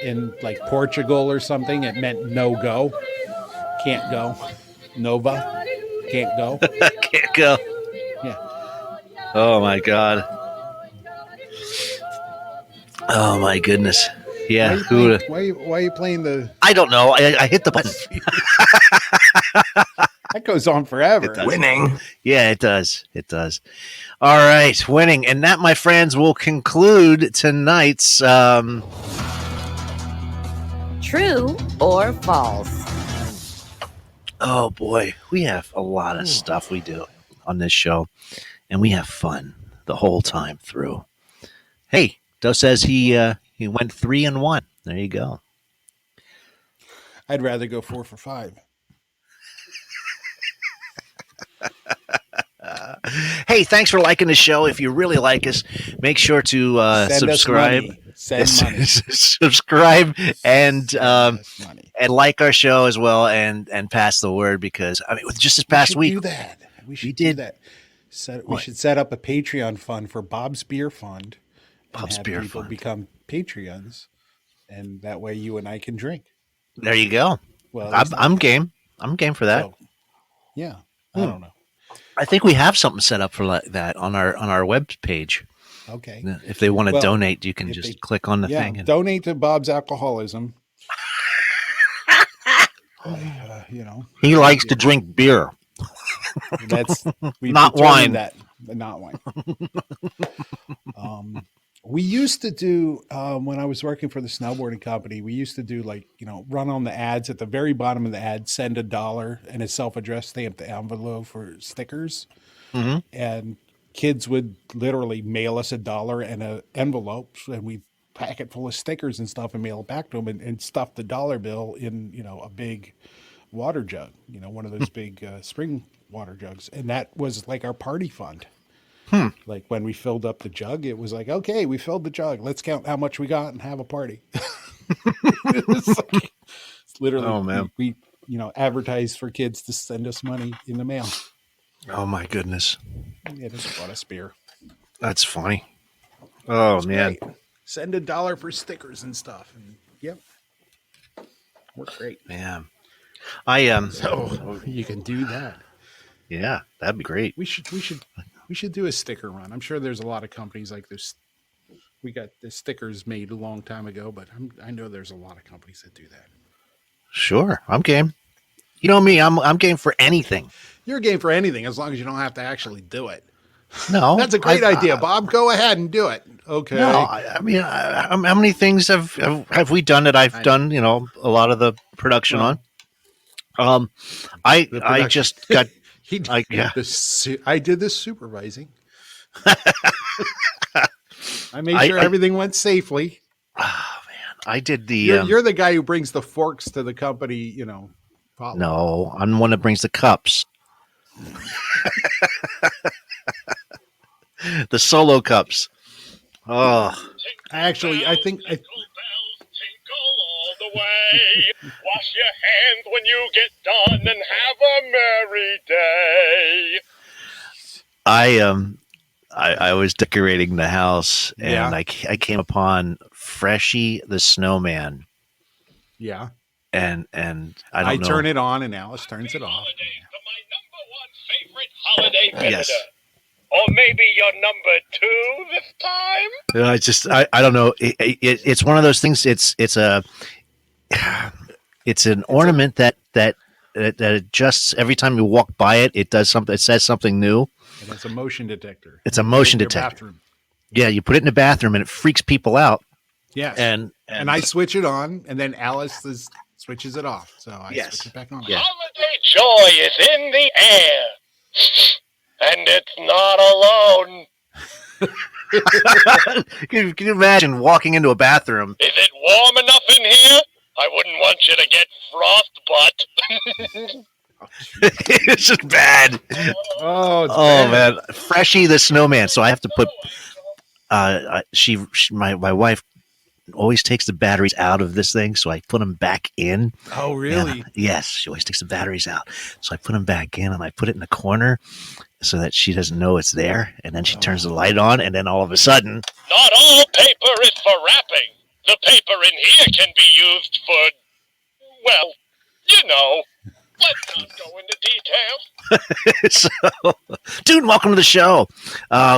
in like Portugal or something, it meant no go. Can't go. Nova. Can't go. Can't go. Yeah. Oh my god. Oh my goodness. Yeah. Why are you playing the? I don't know. I hit the button. That goes on forever. Winning. Yeah, it does. It does. All right, winning, and that, my friends, will conclude tonight's. True or false? Oh boy, we have a lot of stuff we do on this show, and we have fun the whole time through. Hey, Doe says he went 3-1. There you go. I'd rather go 4 for 5. Hey, thanks for liking the show. If you really like us, make sure to subscribe. Send money. Subscribe and Send us money. and like our show as well, and pass the word, because I mean, with just this past week, do that. We should did do that. We should set up a Patreon fund for Bob's Beer Fund. Bob's and have Beer people Fund. become Patreons, and that way you and I can drink. There you go. Well, I'm game. I'm game for that. So, yeah, I don't know. I think we have something set up for that on our web page. Okay. If they want to Well, donate, you can if just they- click on the Yeah, thing. And, donate to Bob's alcoholism. he likes to drink beer. That's we Not wine. That, but not wine. We used to do when I was working for the snowboarding company. We used to do run on the ads at the very bottom of the ad, send $1 and a self-addressed stamped envelope for stickers, and kids would literally mail us $1 and an envelope, and we pack it full of stickers and stuff and mail it back to them, and stuff the dollar bill in a big water jug, one of those big spring water jugs, and that was like our party fund. Like when we filled up the jug, it was like, okay, we filled the jug. Let's count how much we got and have a party. It's literally, Oh, man. we advertised for kids to send us money in the mail. Oh my goodness, Yeah, just bought us beer. that's funny. Oh man, Great. Send $1 for stickers and stuff. And yep, worked great. man. I So you can do that. yeah, that'd be great. We should do a sticker run. I'm sure there's a lot of companies like this. We got the stickers made a long time ago, but I know there's a lot of companies that do that. Sure, I'm game. You know me, I'm game for anything. You're game for anything as long as you don't have to actually do it. No, That's a great idea, Bob. Go ahead and do it. Okay. No, I mean, how many things have we done that I've done? A lot of the production on. I production. just got. He did yeah. I did this supervising. I made sure everything went safely. Oh man, I did the. You're the guy who brings the forks to the company. Follow. No, I'm the one that brings the cups. The solo cups. Oh, I think all the way. Wash your hands when you get done and have a merry day. I was decorating the house and Yeah. I came upon Freshie the Snowman, yeah. and I don't know. Turn it on and Alice turns it off. Holidays are my number one favorite holiday visitor. Yes. Or maybe your number 2 this time? I don't know. It's one of those things. It's an ornament that adjusts every time you walk by it. It does something. It says something new. And it's a motion detector. It's a motion In your detector. bathroom. Yeah, you put it in the bathroom and it freaks people out. Yes. And I switch it on, and then Alice switches it off. So I Yes. switch it back on. Yeah. Holiday joy is in the air. And it's not alone. Can you imagine walking into a bathroom? Is it warm enough in here? I wouldn't want you to get frostbite. It's just bad. Oh, it's Oh bad. man, Freshie the snowman. So I have to put. My wife always takes the batteries out of this thing, so I put them back in. Oh, really? And, yes, she always takes the batteries out, so I put them back in, and I put it in the corner so that she doesn't know it's there. And then she turns the light on, and then all of a sudden, Not all paper is for wrapping. The paper in here can be used for, well, you know. Let's not go into detail. so, dude, welcome to the show.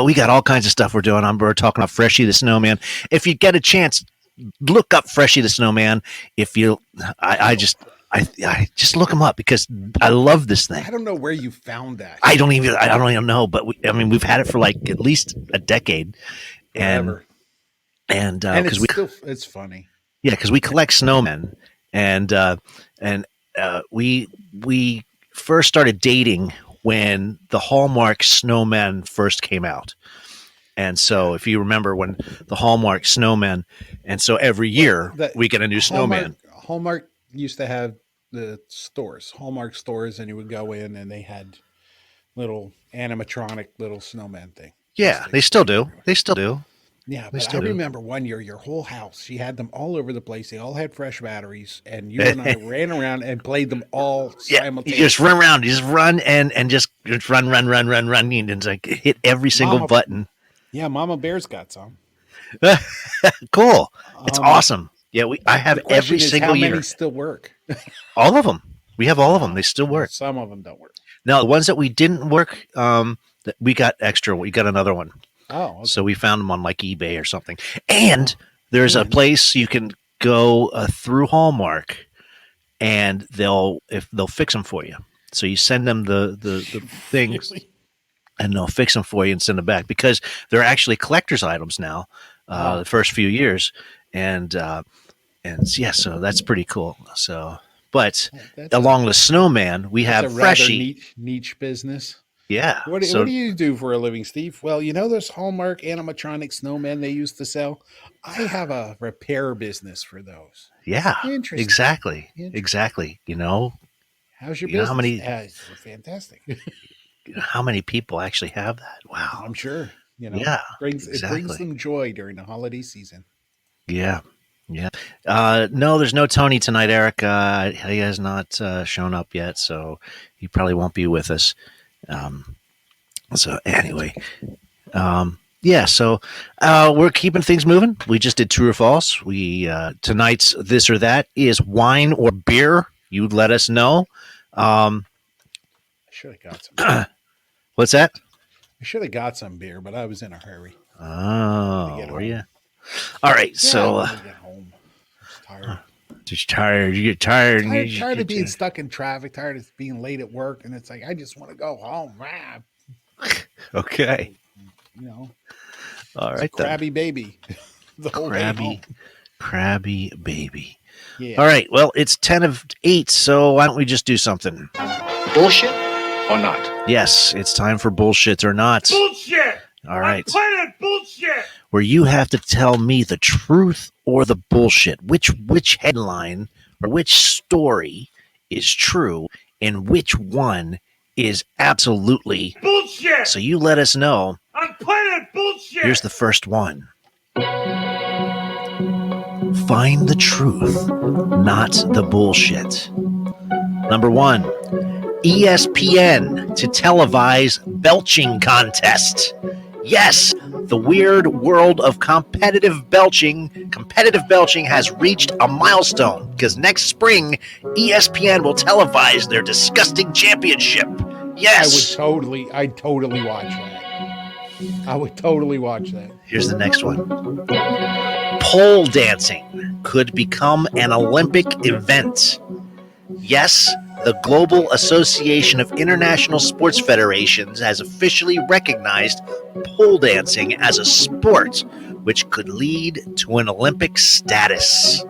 We got all kinds of stuff we're doing. We're talking about Freshie the Snowman. If you get a chance, look up Freshie the Snowman. If you, I just look him up because I love this thing. I don't know where you found that. I don't even know, but we've had it for like at least a decade, Forever. and it's because it's funny. yeah, because we collect snowmen, and we first started dating when the Hallmark snowmen first came out. And so if you remember when the Hallmark snowmen, and so every year we get a new snowman. Hallmark used to have the stores, Hallmark stores, and you would go in and they had little animatronic little snowman thing. Yeah, they still do. They still do. Yeah, but I remember one year your whole house, she had them all over the place. They all had fresh batteries, and you and I ran around and played them all simultaneously. You just run around, you just run and just run, and it's like hit every single button. Yeah, Mama Bear's got some. Cool. It's awesome. Yeah, I have every single year. How many still work? All of them. We have all of them. They still work. Some of them don't work. Now, the ones that we didn't work, we got extra. We got another one. Oh, okay. So we found them on like eBay or something. And there's a place you can go through Hallmark, and they'll fix them for you. So you send them the things, and they'll fix them for you and send them back because they're actually collector's items now. The first few years, and yeah, so that's pretty cool. So, but along the snowman, we have Freshie. Niche business. Yeah. What do you do for a living, Steve? Well, you know those Hallmark animatronic snowmen they used to sell? I have a repair business for those. Yeah. Interesting. Exactly. You know, how's your business? How many? It's fantastic. How many people actually have that? Wow. I'm sure. You know, yeah, it brings them joy during the holiday season. Yeah. No, there's no Tony tonight, Eric. He has not shown up yet, so he probably won't be with us. So anyway, yeah, so we're keeping things moving. We just did true or false. We tonight's this or that is wine or beer. You let us know. I should have got some. What's that? I should have got some beer, but I was in a hurry. Oh, were you? All right, yeah, so I get home. I was tired. Just tired. You get tired. Tired of being stuck in traffic. Tired of being late at work, and it's like I just want to go home. Okay. You know. All right. Crabby baby. The whole crabby baby. Yeah. All right. Well, it's 10:08, so why don't we just do something? Bullshit or not? Yes, it's time for bullshit or not. Bullshit! All right. I'm playing bullshit! Where you have to tell me the truth or the bullshit. Which headline or which story is true and which one is absolutely bullshit. So you let us know. I'm playing bullshit. Here's the first one. Find the truth, not the bullshit. Number 1, ESPN to televise belching contest. Yes, the weird world of competitive belching has reached a milestone because next spring, ESPN will televise their disgusting championship. Yes. I'd totally watch that. I would totally watch that. Here's the next one. Pole dancing could become an Olympic event. Yes, the Global Association of International Sports Federations has officially recognized pole dancing as a sport, which could lead to an Olympic status.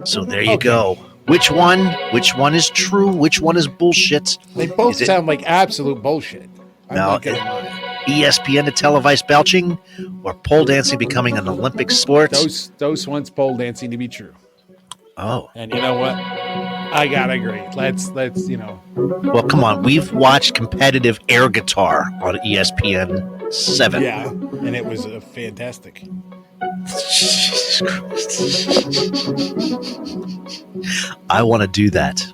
So there you go. Which one is true? Which one is bullshit? They both sound like absolute bullshit. I'm not gonna lie. ESPN to televise belching or pole dancing becoming an Olympic sport? Those ones pole dancing to be true. Oh. And you know what? I gotta agree. Let's Well, come on. We've watched competitive air guitar on ESPN 7. Yeah, and it was fantastic. Jesus Christ. I want to do that.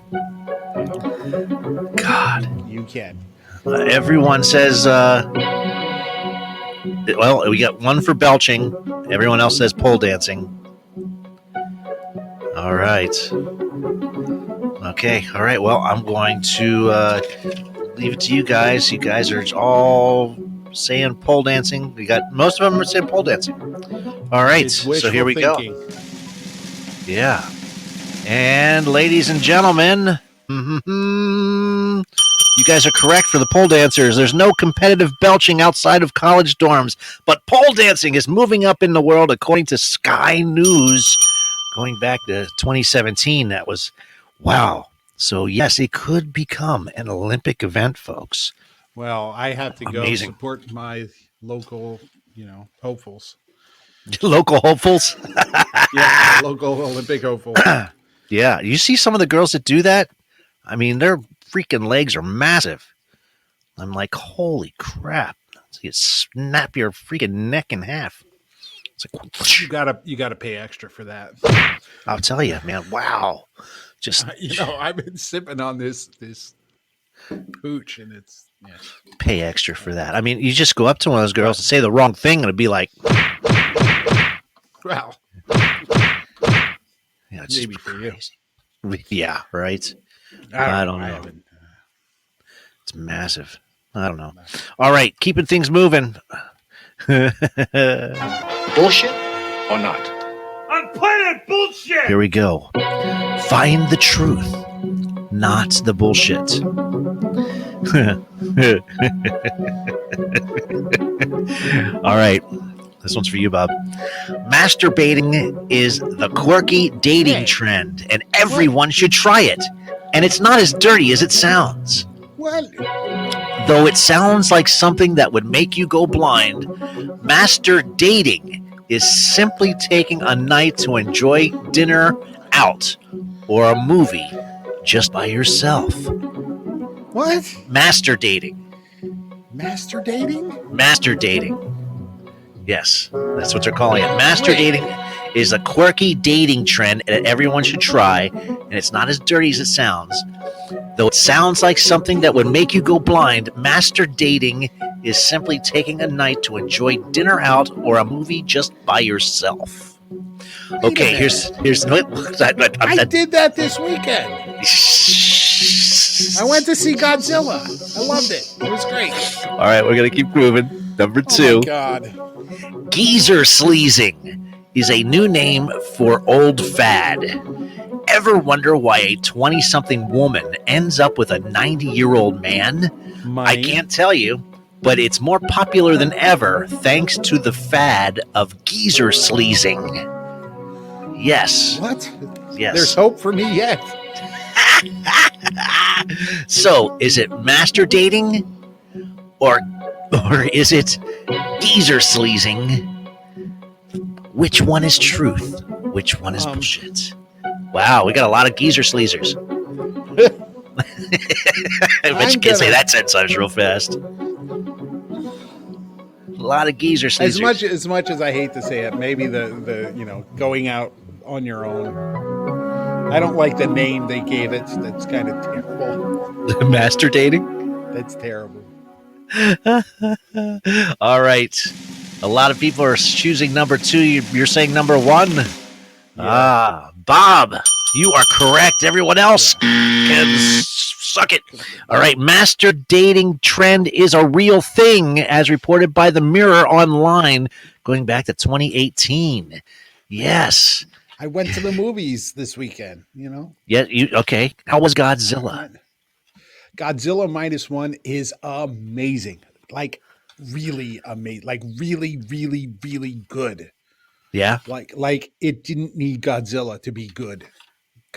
God. You can. Everyone says, well, we got one for belching. Everyone else says pole dancing. All right. Okay. All right. Well, I'm going to leave it to you guys. You guys are all saying pole dancing. We got most of them are saying pole dancing. All right. So here we go. Yeah. And ladies and gentlemen, you guys are correct for the pole dancers. There's no competitive belching outside of college dorms, but pole dancing is moving up in the world according to Sky News. Going back to 2017, that was, wow. So, yes, it could become an Olympic event, folks. Well, I have to go support my local, hopefuls. Local hopefuls? Yeah, local Olympic hopefuls. Yeah, you see some of the girls that do that? I mean, their freaking legs are massive. I'm like, holy crap. So you snap your freaking neck in half. It's like, you gotta pay extra for that. I'll tell you, man. Wow. Just I've been sipping on this hooch, and it's pay extra for that. I mean, you just go up to one of those girls and say the wrong thing, and it'd be like, wow. Yeah, it's maybe just for crazy. Yeah, right. I don't know. It's massive. I don't know. All right, keeping things moving. Bullshit or not? I'm playing bullshit! Here we go. Find the truth, not the bullshit. All right. This one's for you, Bob. Masturbating is the quirky dating trend, and everyone should try it. And it's not as dirty as it sounds. What? Though it sounds like something that would make you go blind, master dating is simply taking a night to enjoy dinner out or a movie just by yourself. What? Master dating. Master dating? Master dating. Yes, that's what they're calling it. Master dating is a quirky dating trend that everyone should try, and it's not as dirty as it sounds. Though it sounds like something that would make you go blind, master dating is simply taking a night to enjoy dinner out or a movie just by yourself. Okay, here's I did that this weekend. I went to see Godzilla. I loved it. It was great. All right, we're going to keep moving. Number 2. Oh, my God. Geezer sleazing is a new name for old fad. Ever wonder why a 20-something woman ends up with a 90-year-old man? I can't tell you, but it's more popular than ever thanks to the fad of geezer sleazing. Yes. What? Yes. There's hope for me yet. So, is it master dating or is it geezer sleazing? Which one is truth? Which one is bullshit? Wow, we got a lot of geezer sleazers. I bet you can't say that 10 times real fast. A lot of geezer sleazers. As much as I hate to say it, maybe the going out on your own. I don't like the name they gave it. That's kind of terrible. Master dating? That's terrible. All right. A lot of people are choosing number 2. You're saying number 1? Yeah. Bob, you are correct. Everyone else can suck it. All right. Master dating trend is a real thing, as reported by the Mirror Online, going back to 2018. Yes. I went to the movies this weekend, Yeah. Okay. How was Godzilla? Godzilla -1 is amazing. Like, really amazing. Like, really, really, really good. Yeah. Like it didn't need Godzilla to be good.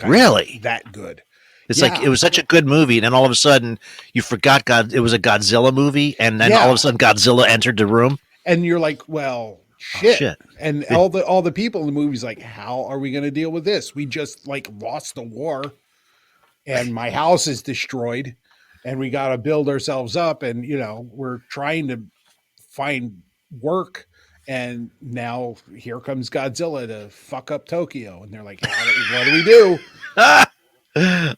Really? That good. It's like it was such a good movie, and then all of a sudden you forgot it was a Godzilla movie, and then all of a sudden Godzilla entered the room. And you're like, well, shit. And all the people in the movie's like, how are we going to deal with this? We just lost the war. and my house is destroyed, and we got to build ourselves up, and we're trying to find work, and now here comes Godzilla to fuck up Tokyo, and they're like, what do we do?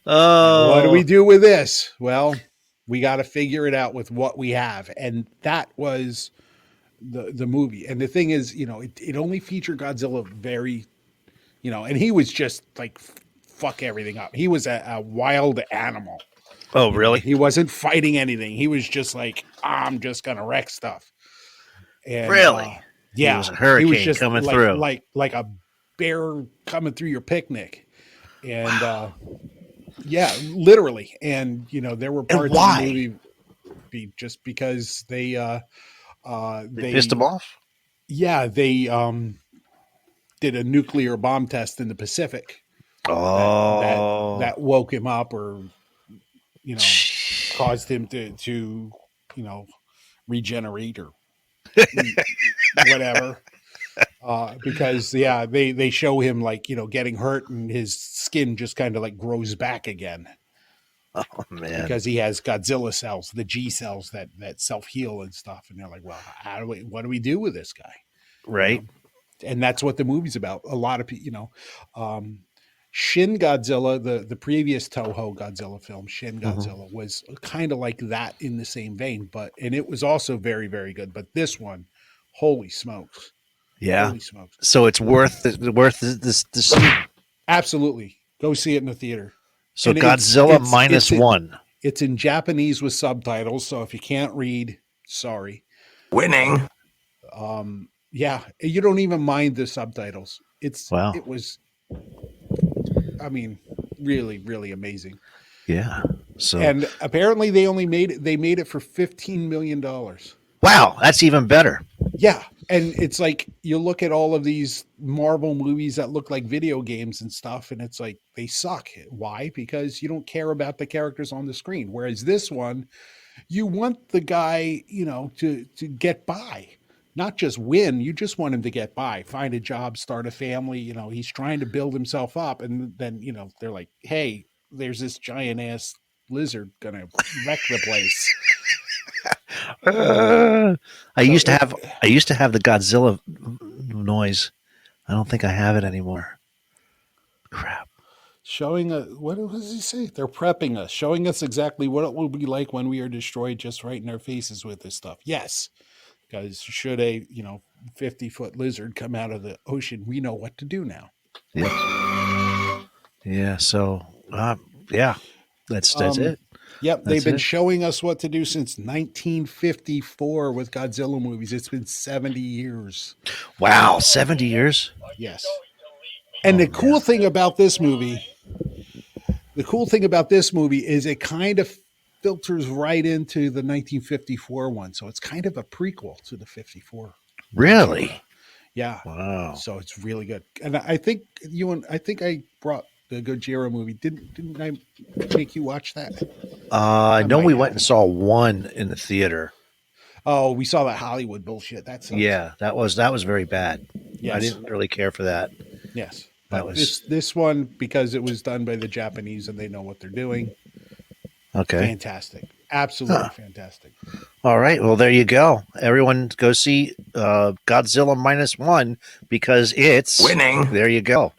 What do we do with this? Well, we got to figure it out with what we have, and that was the movie. And the thing is, it only featured Godzilla very, and he was just like fuck everything up. He was a wild animal. Oh, really? He wasn't fighting anything. He was just like, I'm just gonna wreck stuff. And, really? Yeah, he was a hurricane he was just coming like, through, like a bear coming through your picnic, and yeah, literally. And there were parts of the movie just because they pissed him off. Yeah, they did a nuclear bomb test in the Pacific. That woke him up, or caused him to regenerate or whatever. Because they show him like getting hurt, and his skin just kind of like grows back again. Oh man! Because he has Godzilla cells, the G cells that self heal and stuff, and they're like, well, what do we do with this guy? Right. And that's what the movie's about. A lot of people, Shin Godzilla, the previous Toho Godzilla film, Shin Godzilla, was kind of like that in the same vein, and it was also very, very good. But this one, holy smokes. Yeah. Holy smokes. So it's worth this. Absolutely. Go see it in the theater. So and Godzilla -1. It's in Japanese with subtitles. So if you can't read, sorry. Winning. Yeah. You don't even mind the subtitles. It was, I mean, really, really amazing. Yeah. So, and apparently they made it for $15 million. Wow. That's even better. Yeah. And it's like, you look at all of these Marvel movies that look like video games and stuff, and it's like, they suck. Why? Because you don't care about the characters on the screen. Whereas this one, you want the guy, to get by, not just win. You just want him to get by, find a job, start a family. He's trying to build himself up. And then, they're like, hey, there's this giant ass lizard going to wreck the place. I used to have the Godzilla noise. I don't think I have it anymore. Crap. Showing what does he say? They're prepping us, showing us exactly what it will be like when we are destroyed, just right in our faces with this stuff. Yes, because should a 50-foot lizard come out of the ocean, we know what to do now. Yeah. Yeah. So yeah, that's it. Yep, they've been showing us what to do since 1954 with Godzilla movies. It's been 70 years. Wow, 70 years? Yes. And the cool thing about this movie is it kind of filters right into the 1954 one. So it's kind of a prequel to the 54. Really? Yeah. Wow. So it's really good. And I think I brought the Gojira movie. Didn't I make you watch that? I know we went and saw one in the theater. Oh, we saw that Hollywood bullshit. That sucks. Yeah, that was very bad. Yes. I didn't really care for that. Yes. This one, because it was done by the Japanese and they know what they're doing. Okay. Fantastic. Absolutely fantastic. All right. Well, there you go. Everyone go see Godzilla -1 because it's winning. There you go.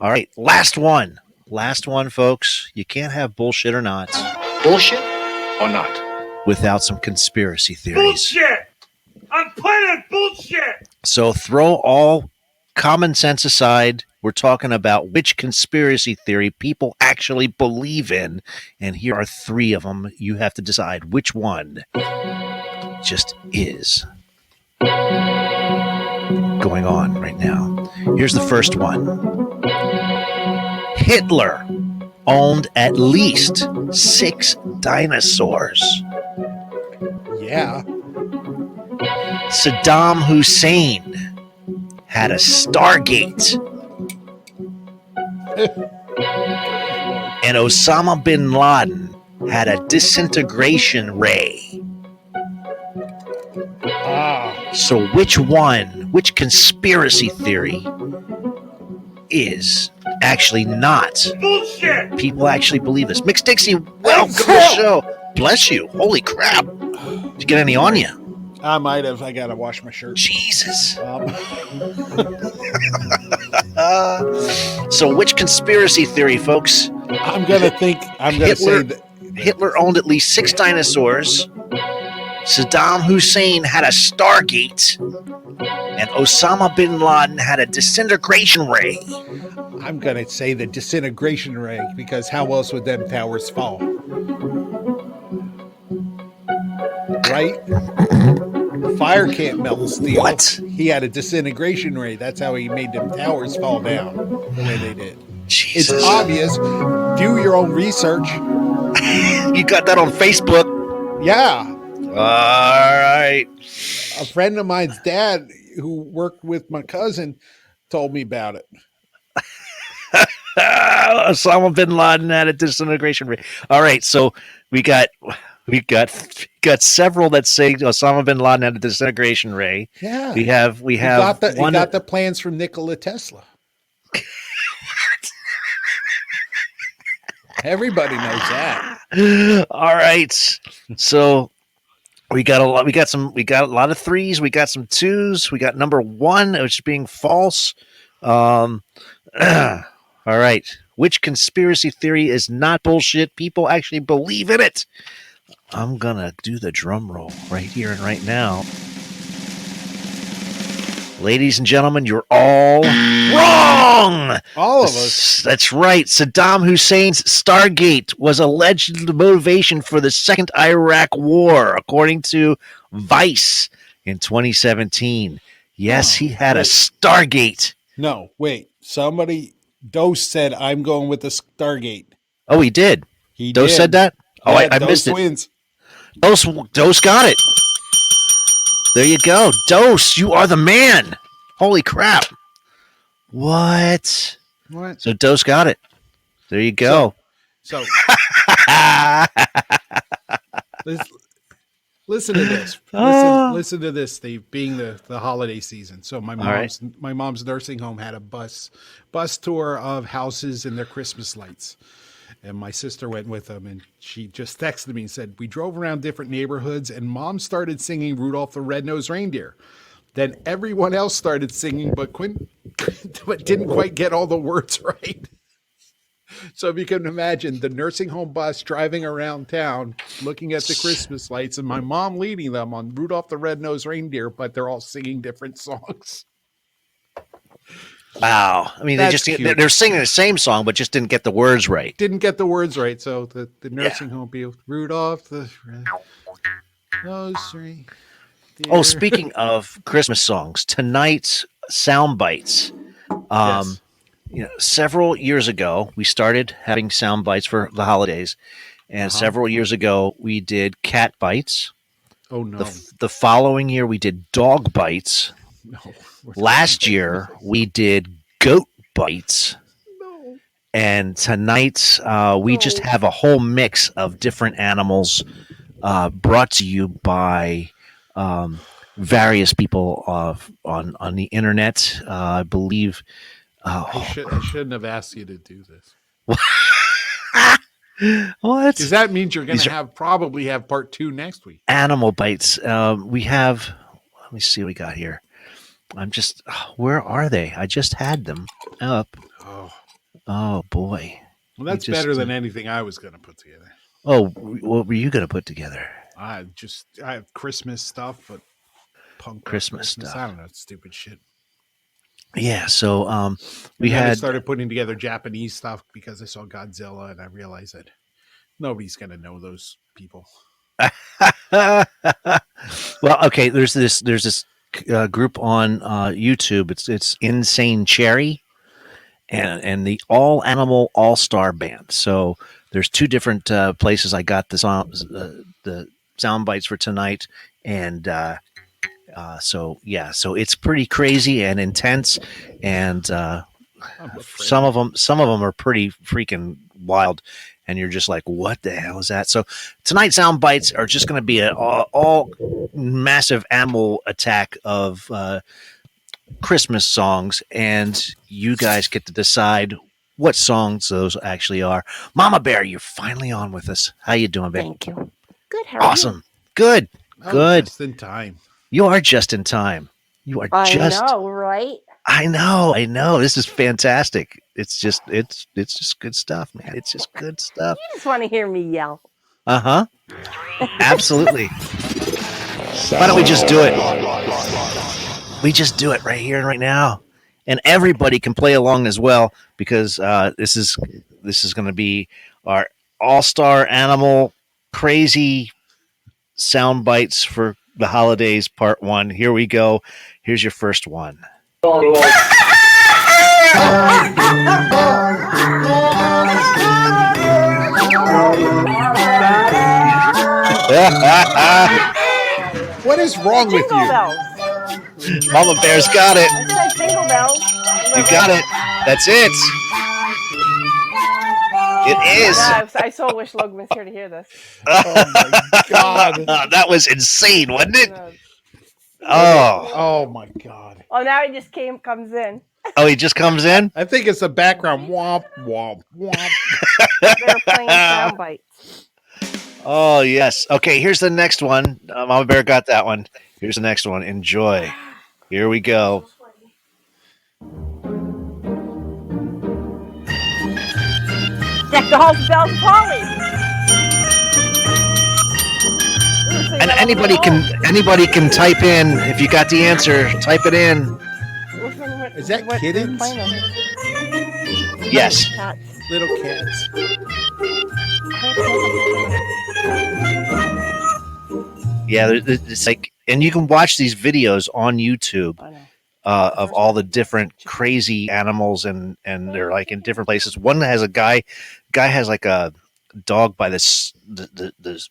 All right. Last one, folks. You can't have bullshit or not. Bullshit or not? Without some conspiracy theories. Bullshit! I'm playing bullshit! So throw all common sense aside. We're talking about which conspiracy theory people actually believe in. And here are 3 of them. You have to decide which one just is going on right now. Here's the first one. Hitler owned at least 6 dinosaurs. Yeah. Saddam Hussein had a Stargate. And Osama bin Laden had a disintegration ray. So which conspiracy theory is actually not. Bullshit! People actually believe this. Mix Dixie, welcome to the show. Bless you. Holy crap. Did you get any on you? I might have. I gotta wash my shirt. Jesus. So which conspiracy theory, folks? I'm gonna say that Hitler owned at least 6 dinosaurs. Saddam Hussein had a Stargate. And Osama bin Laden had a disintegration ray. I'm gonna say the disintegration ray, because how else would them towers fall? Right? Fire can't melt steel. What? He had a disintegration ray. That's how he made them towers fall down the way they did. Jesus. It's obvious. Do your own research. You got that on Facebook? Yeah. All right. A friend of mine's dad, who worked with my cousin, told me about it. Osama bin Laden had a disintegration rate. All right, so we got several that say Osama bin Laden had a disintegration ray. Yeah, we have he got the plans from Nikola Tesla. Everybody knows that. All right, so we got a lot. We got a lot of 3s. We got some 2s. We got number 1, which being false. All right. Which conspiracy theory is not bullshit? People actually believe in it. I'm going to do the drum roll right here and right now. Ladies and gentlemen, you're all wrong. All of us. That's right. Saddam Hussein's Stargate was alleged motivation for the Second Iraq War, according to Vice in 2017. Yes, he had a Stargate. No, wait. Dose said, I'm going with the Stargate. Oh, he did? Dose said that? Oh, yeah, I missed it. Wins. Dose got it. There you go. Dose, you are the man. Holy crap. What? So Dose got it. There you go. So listen to this. Listen to this, Steve, being the holiday season. So my mom's nursing home had a bus tour of houses and their Christmas lights. And my sister went with them, and she just texted me and said, we drove around different neighborhoods, and Mom started singing Rudolph the Red-Nosed Reindeer. Then everyone else started singing, but didn't quite get all the words right. So if you can imagine the nursing home bus driving around town, looking at the Christmas lights, and my mom leading them on Rudolph the Red-Nosed Reindeer, but they're all singing different songs. Wow. I mean, they're singing the same song, but just didn't get the words right. Didn't get the words right. So the nursing home people, Rudolph the Red-Nosed Reindeer. Oh, speaking of Christmas songs, tonight's Soundbytes. Yes. Several years ago, we started having sound bites for the holidays, and several years ago, we did cat bites. Oh no! The following year, we did dog bites. No. Last year, we did goat bites. No. And tonight, we just have a whole mix of different animals brought to you by various people on the internet. I believe. I shouldn't have asked you to do this. What? Because that means you're going to probably have part 2 next week. Animal bites. We have. Let me see what we got here. Where are they? I just had them up. Oh boy. Well, that's better than anything I was going to put together. Oh, what were you going to put together? I have Christmas stuff, but punk Christmas stuff. I don't know, stupid shit. Yeah, so I started putting together Japanese stuff because I saw Godzilla, and I realized that nobody's going to know those people. Well, okay. There's this group on YouTube. It's Insane Cherry, and the All Animal All Star Band. So there's 2 different places I got the sound bites for tonight, and so it's pretty crazy and intense, and some of them are pretty freaking wild, and you're just like, what the hell is that? So tonight's sound bites are just going to be an all massive animal attack of Christmas songs, and you guys get to decide what songs those actually are. Mama Bear, you're finally on with us. How you doing, babe? Thank you. Good. How are you? Awesome. Good. Oh, Good. just in time. You are just in time. You are I just. know, right? I know. This is fantastic. It's just good stuff, man. It's just good stuff. You just want to hear me yell. Uh-huh. Absolutely. Why don't we just do it? We just do it right here and right now. And everybody can play along as well, because this is going to be our all-star animal crazy sound bites for the holidays part 1. Here we go. Here's your first one. What is wrong with Jingle you? bells. Mama Bear's got it. I said jingle bells. You got it. That's it. It is. I so wish Logan was here to hear this. Oh my god. That was insane, wasn't it? Oh. Oh my god. Oh, now he just comes in. Oh, he just comes in? I think it's the background. Womp, womp, womp. They're playing sound bites. Oh, yes. Okay, here's the next one. Mama Bear got that one. Here's the next one. Enjoy. Here we go. Deck the halls with bells and holly. And anybody can type in, if you got the answer, type it in. Is that kittens? Yes. Little cats. Yeah, it's like, and you can watch these videos on YouTube of all the different crazy animals, and they're like in different places. One has a guy has like a dog by the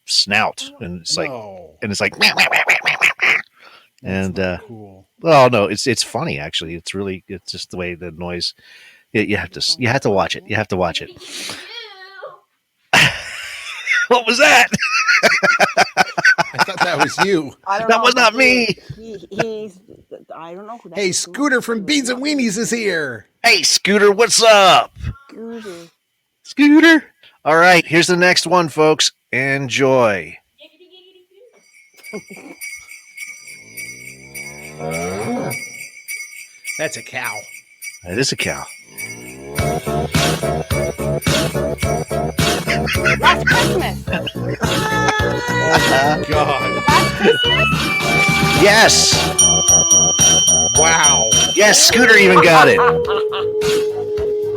snout, and it's like, and cool. Well, no, it's funny actually. It's just the way the noise. You have to watch it. You have to watch it. What was that? I thought that was you. That was not me. He's. I don't know who that is. Hey, Scooter from Beans and Weenies is here. Hey, Scooter, what's up? Scooter. All right, here's the next one, folks. Enjoy. That's a cow. That is a cow. Last Christmas. Oh, God. Last Christmas? Yes. Wow. Yes, Scooter even got it.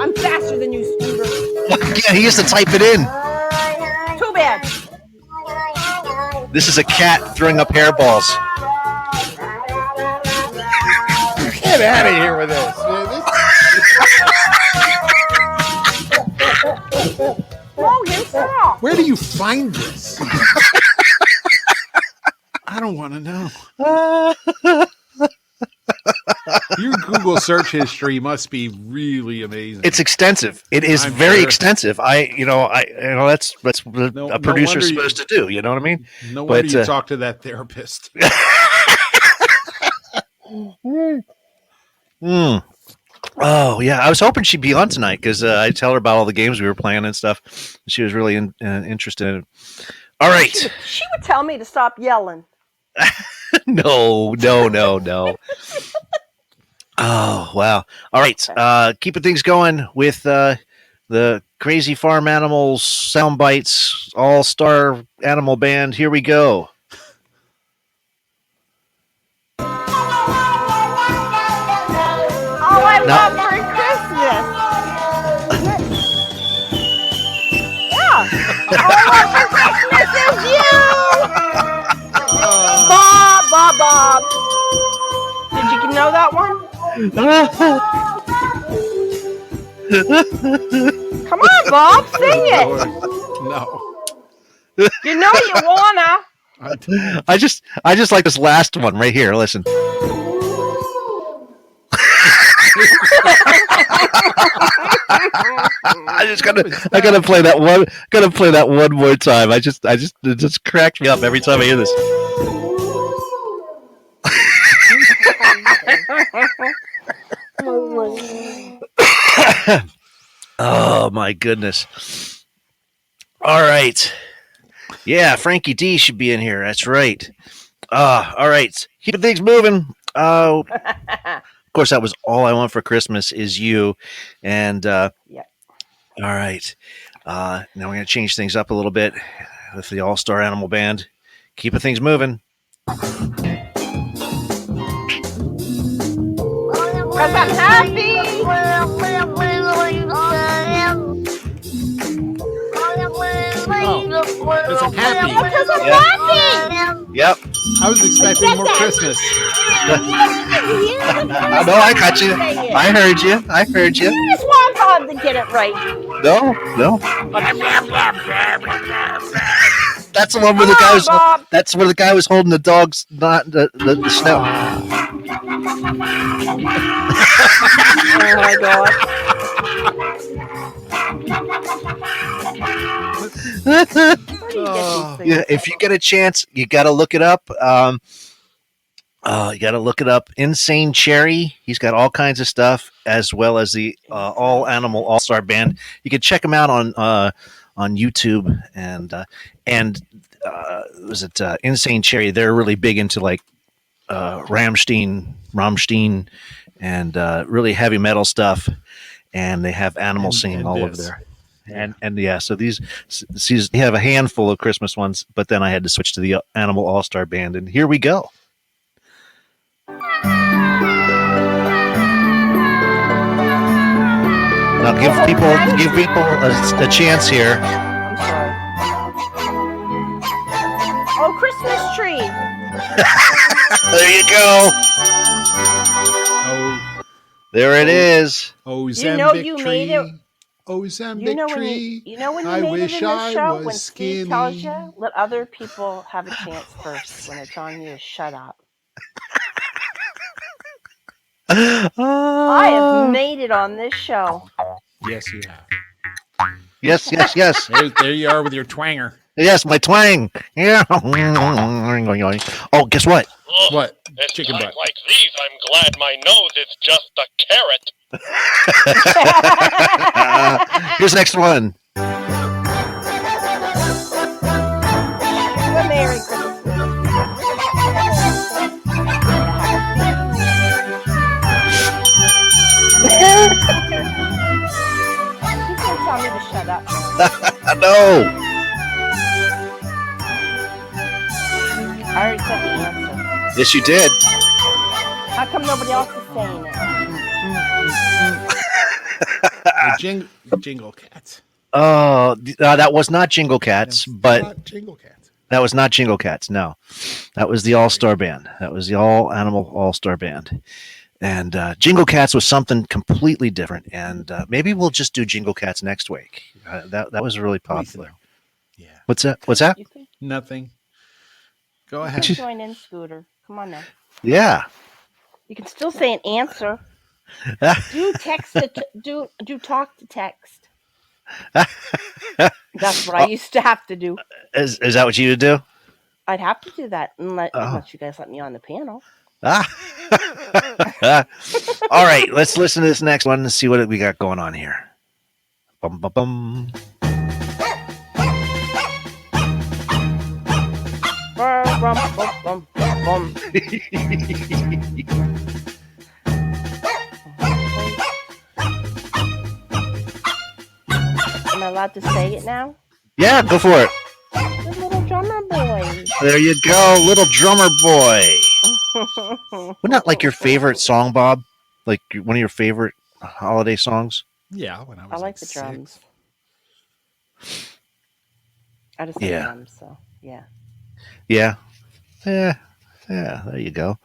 I'm faster than you, Scooter. Yeah, he used to type it in. Too bad. This is a cat throwing up hairballs. Get out of here with this. Where do you find this? I don't want to know. Your Google search history must be really amazing. It's extensive. It is very extensive. That's what a producer's supposed to do. You know what I mean? No wonder you talk to that therapist. Oh yeah, I was hoping she'd be on tonight because I tell her about all the games we were playing and stuff. She was really interested in it. All right. She would tell me to stop yelling. No. Oh wow! All right, keeping things going with the Crazy Farm Animals Soundbytes All-Star Animal Band. Here we go. All I want for Christmas. Yeah. All I want for Christmas is you. Bob. Did you know that one? Come on, Bob, sing it. No. You know you wanna. I just like this last one right here. Listen. I gotta play that one. Gotta play that one more time. It just cracks me up every time I hear this. Oh my goodness! All right, yeah, Frankie D should be in here. That's right. All right, keeping things moving. Of course, that was All I Want for Christmas Is You, and Yep. all right. Now we're going to change things up a little bit with the All Star Animal Band. Keeping things moving. Because I'm happy. Because I'm happy. Because I'm happy. Yep. I was expecting more Christmas. I know. I got you. I heard you. I heard you. You just want Bob to get it right. No. That's the one where the guy was. Bob. That's where the guy was holding the dog's not the snout. Oh my God. Where do you get these things? Yeah, if you get a chance, you got to look it up. You got to look it up. Insane Cherry. He's got all kinds of stuff, as well as the All Animal All Star Band. You can check them out on YouTube and was it Insane Cherry? They're really big into like Rammstein, and really heavy metal stuff. And they have animals singing all over there. And yeah, so these they have a handful of Christmas ones, but then I had to switch to the Animal All Star Band, and here we go. Now give people a chance here. I'm sorry. Oh, Christmas tree. There you go. Oh, there it is. Oh, You know you Zembic made tree. it. Oh, Zembic You know when tree. you know when you I made wish it in I this show was when Steve tells skinny. you let other people have a chance first when it's on you to shut up. I have made it on this show. Yes, you have. Yes. There you are with your twanger. Yes, my twang. Yeah. Oh, guess what? What? At Chicken times butt. like these, I'm glad my nose is just a carrot. Here's the next one. Well, Merry Christmas. He's gonna tell me to shut up. No. I already said the answer. Yes, you did. How come nobody else is saying it? Jingle Cats. Oh, that was not Jingle Cats, but Not Jingle Cats. that was not Jingle Cats. No, that was the All Star Band. That was the All Animal All Star Band. And Jingle Cats was something completely different. And maybe we'll just do Jingle Cats next week. That was really popular. Yeah. What's that? What's that? You think? Nothing. Go ahead. Join in, Scooter. Come on now. Yeah. You can still say an answer. Do text to do talk to text. That's what I used to have to do. Is that what you do? I'd have to do that unless you guys let me on the panel. All right, let's listen to this next one and see what we got going on here. Bum, bum, bum. Am I allowed to say it now? Yeah, go for it. The little drummer boy. There you go, Little Drummer Boy. Wasn't that like your favorite song, Bob? Like one of your favorite holiday songs? Yeah, when I was I like the 6. drums. I just like drums, so yeah. Yeah. There you go.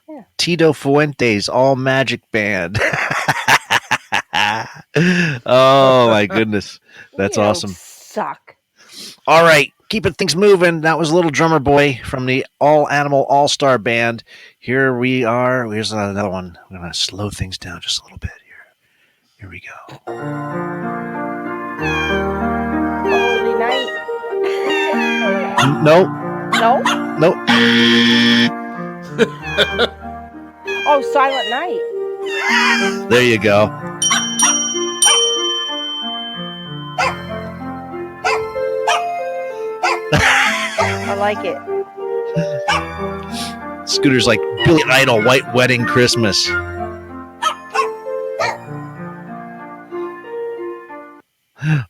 Yeah. Tito Fuente's All Magic Band. Oh my goodness, that's You awesome. Suck. All right, keeping things moving. That was Little Drummer Boy from the All Animal All Star Band. Here we are. Here's another one. I'm gonna slow things down just a little bit here. Here we go. Holy night. Nope. No? Nope. Oh, Silent Night. There you go. I like it. Scooter's like Billy Idol, White Wedding Christmas.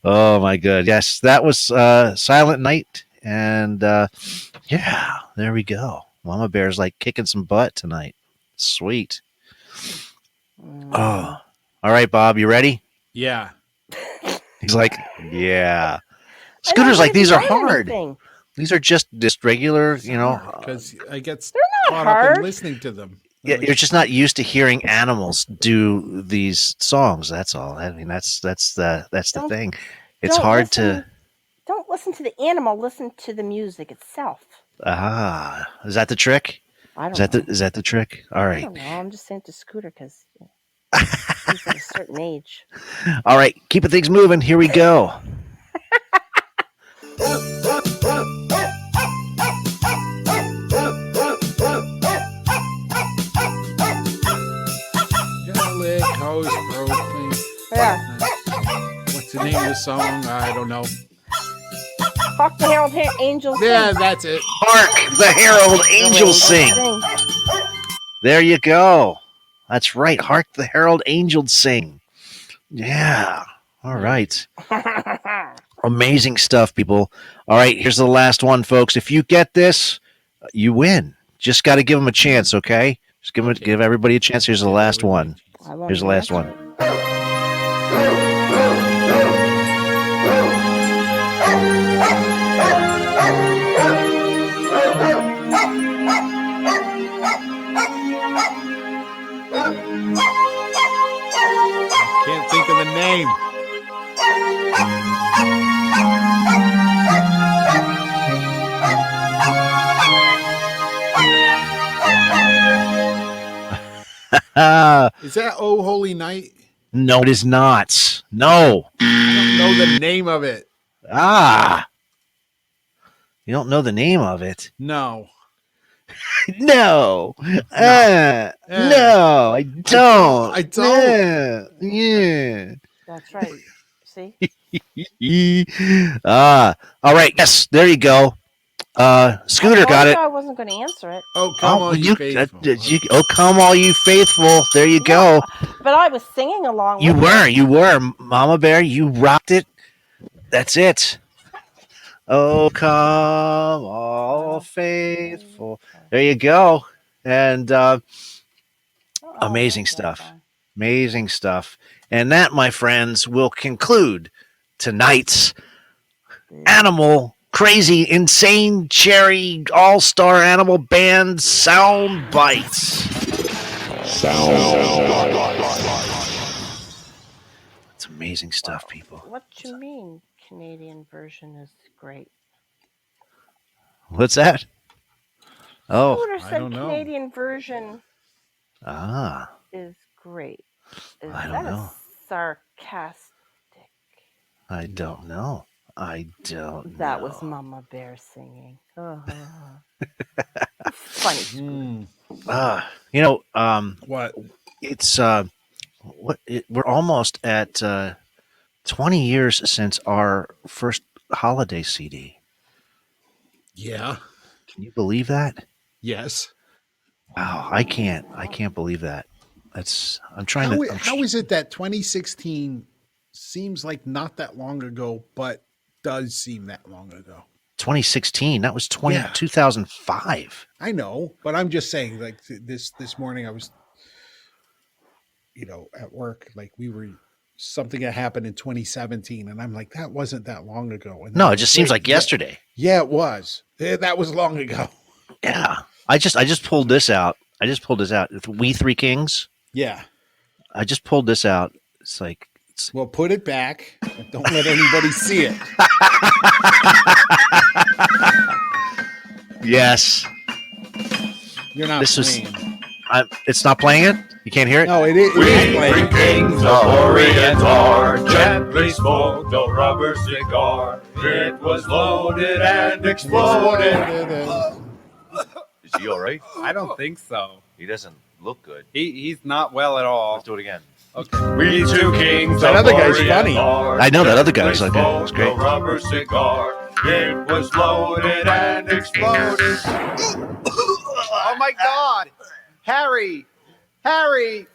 Oh my god. Yes, that was Silent Night. And yeah, there we go. Mama Bear's like kicking some butt tonight. Sweet. Oh. All right, Bob, you ready? Yeah. He's like, yeah. Scooter's like, these are hard. These are just regular, Because I get They're not caught hard. up in listening to them. Yeah, you're just not used to hearing animals do these songs. That's all. I mean, that's the thing. It's hard to. Don't listen to the animal. Listen to the music itself. Is that the trick? I don't know. Is that the trick? All I right. don't know. I'm just saying to Scooter because he's at a certain age. All right, keeping things moving. Here we go. Catholic host broken. Yeah. What's the name of the song? I don't know. Hark the Herald Angels Sing. Yeah, that's it. Hark the Herald Angels Sing. There you go. That's right. Hark the Herald Angels Sing. Yeah. All right. Amazing stuff, people. All right, here's the last one, folks. If you get this, you win. Just got to give them a chance, okay? Just give everybody a chance. Here's the last one. Here's the last one. Can't think of the name. Is that Oh Holy Night? No, it is not. No. I don't know the name of it. You don't know the name of it? No. No. No, I don't. I don't. Yeah. That's right. See? All right. Yes, there you go. Scooter got it. I wasn't going to answer it. Oh, come on, you faithful. Come all you faithful. There you go. But I was singing along You with were. Mama Bear, you rocked it. That's it. Oh, come all faithful. There you go. And amazing stuff. Amazing stuff. And that, my friends, will conclude tonight's Animal Crazy Insane Cherry All-Star Animal Band Soundbytes. It's amazing stuff, people. What you mean Canadian version is great? What's that? Oh, Scooter I said don't know. Canadian version is great. Is I don't that know. sarcastic? I don't know. That was Mama Bear singing. Funny. What? It's we're almost at 20 years since our first holiday CD. Yeah. Can you believe that? Yes. Wow, I can't believe that. I'm trying to. How is it that 2016 seems like not that long ago, but does seem that long ago? 2016. That was 2005. I know, but I'm just saying, like this morning, I was, at work, like something that happened in 2017, and I'm like, that wasn't that long ago. And No, it just seems like yesterday. Yeah, it was. That was long ago. Yeah, I just pulled this out. We Three Kings. Yeah, I just pulled this out. It's like. Well, put it back. But don't let anybody see it. Yes. You're not playing. It's not playing it? You can't hear it? No, it is. We three kings of Orient are gently smoked a rubber cigar. It was loaded and exploded. Is he all right? I don't think so. He doesn't look good. He's not well at all. Let's do it again. Okay. We two kings That of other guy's Orient funny. are I know that other guy's gently okay. It's smoked great. a rubber cigar. It was loaded and exploded. Oh my God, Harry, Harry,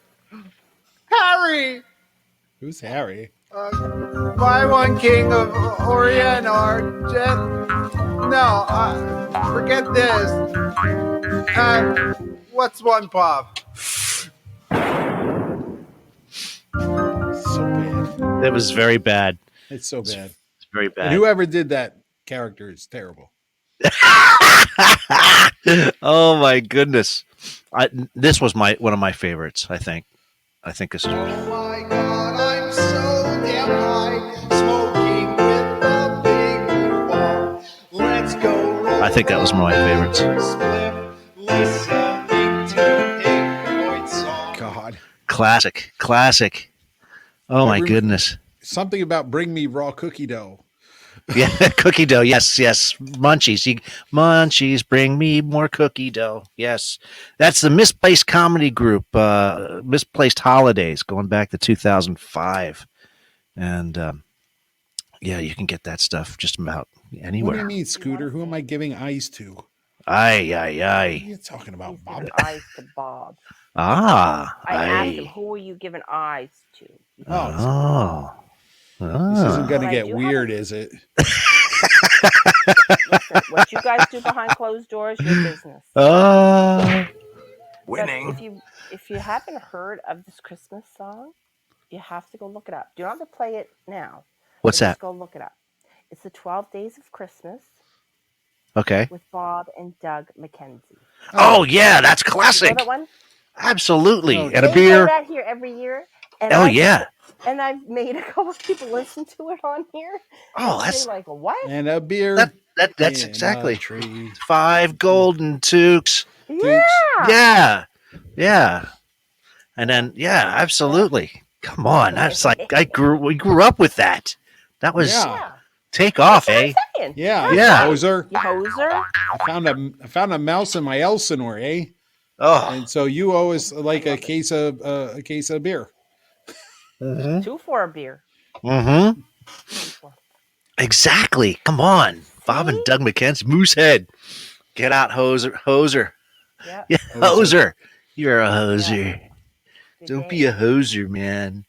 Harry! Who's Harry? Buy one king of Orient or Jet. No, forget this. What's one pop? So bad. It was very bad. It's so bad. It's very bad. And whoever did that character is terrible. Oh my goodness! This was one of my favorites. I think this is. Oh my God, I'm so damn high, smoking with the big bar. Let's go. I think that was one of my favorites. Listening to Pink Floyd songs. God. Classic. Oh my goodness. Something about bring me raw cookie dough. Yeah, cookie dough. Yes. Munchies. Munchies, bring me more cookie dough. Yes. That's the Misplaced comedy group, Misplaced Holidays, going back to 2005. And yeah, you can get that stuff just about anywhere. What do you mean, Scooter? Who am I giving eyes to? Aye. What are you talking about, He's Bob? giving eyes to Bob. I asked him, who are you giving eyes to? This isn't going to But I get do weird, is it? Listen, what you guys do behind closed doors, your business. Winning. But if you haven't heard of this Christmas song, you have to go look it up. You don't have to play it now. What's but that? Just go look it up. It's the 12 Days of Christmas. Okay. With Bob and Doug McKenzie. Oh yeah, that's classic. You know that one? Absolutely. Oh, and a they beer. play that here every year. And Yeah. And I've made a couple of people listen to it on here. Oh, that's like what? And a beer. That's exactly 5 golden toques. Yeah. Yeah. And then absolutely. Come on, that's like we grew up with that. That was take off, eh? Yeah. Hoser. You hoser. I found a mouse in my Elsinore, eh? Oh. And so you owe us like a case of beer. Mm-hmm. 2 for a beer. Mm-hmm. Exactly. Come on. Bob and Doug McKenzie. Moosehead. Get out, hoser. Yeah. Hoser. You're a hoser. Don't be a hoser, man.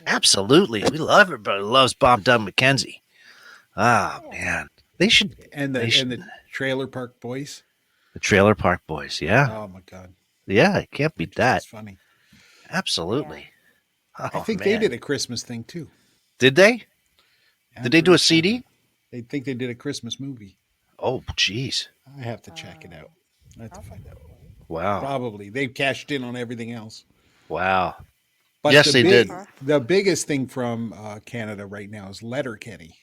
Absolutely. We love everybody loves Bob Doug McKenzie. Oh man. They should and the Trailer Park Boys. The Trailer Park Boys, yeah. Oh my God. Yeah, I can't beat that. That's funny. Absolutely. Oh, I think they did a Christmas thing too. Did they? Did they do a CD? They think they did a Christmas movie. Oh, geez. I have to check it out. I have to find out. Wow. Probably. They've cashed in on everything else. Wow. But yes, they did. The biggest thing from Canada right now is Letterkenny.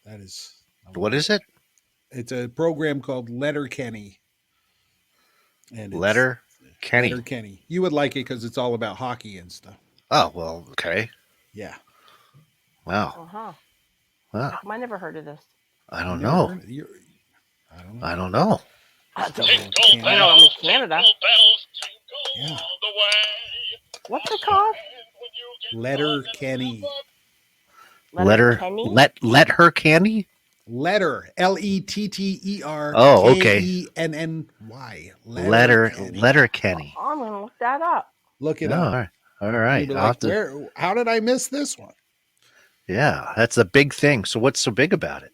That is. What is it? It's a program called Letterkenny. And Letterkenny. Letterkenny. You would like it because it's all about hockey and stuff. Oh, well, okay. Yeah. Wow. Uh-huh. Wow. I never heard of this. I don't know. I don't know. I know I'm in Canada. Yeah. What's it called? Letterkenny. Let her candy? Letter. Letter. Oh, okay. Kenny. Letterkenny. Oh, I'm gonna look that up. Look it up. All right. How did I miss this one? Yeah, that's the big thing. So what's so big about it?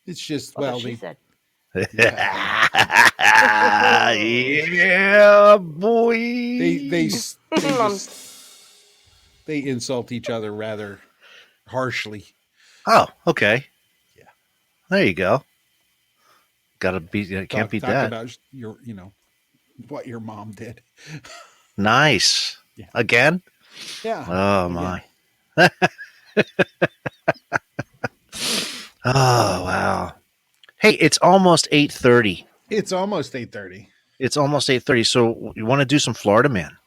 It's just she said. Yeah, boy. They insult each other rather harshly. Oh, okay. Yeah. There you go. Got to be. Can't beat that. About your, what your mom did. Nice. Yeah. Again. Yeah. Oh my. Oh wow. Hey, it's almost 8:30. It's almost 8:30. It's almost 8:30. So you want to do some Florida Man?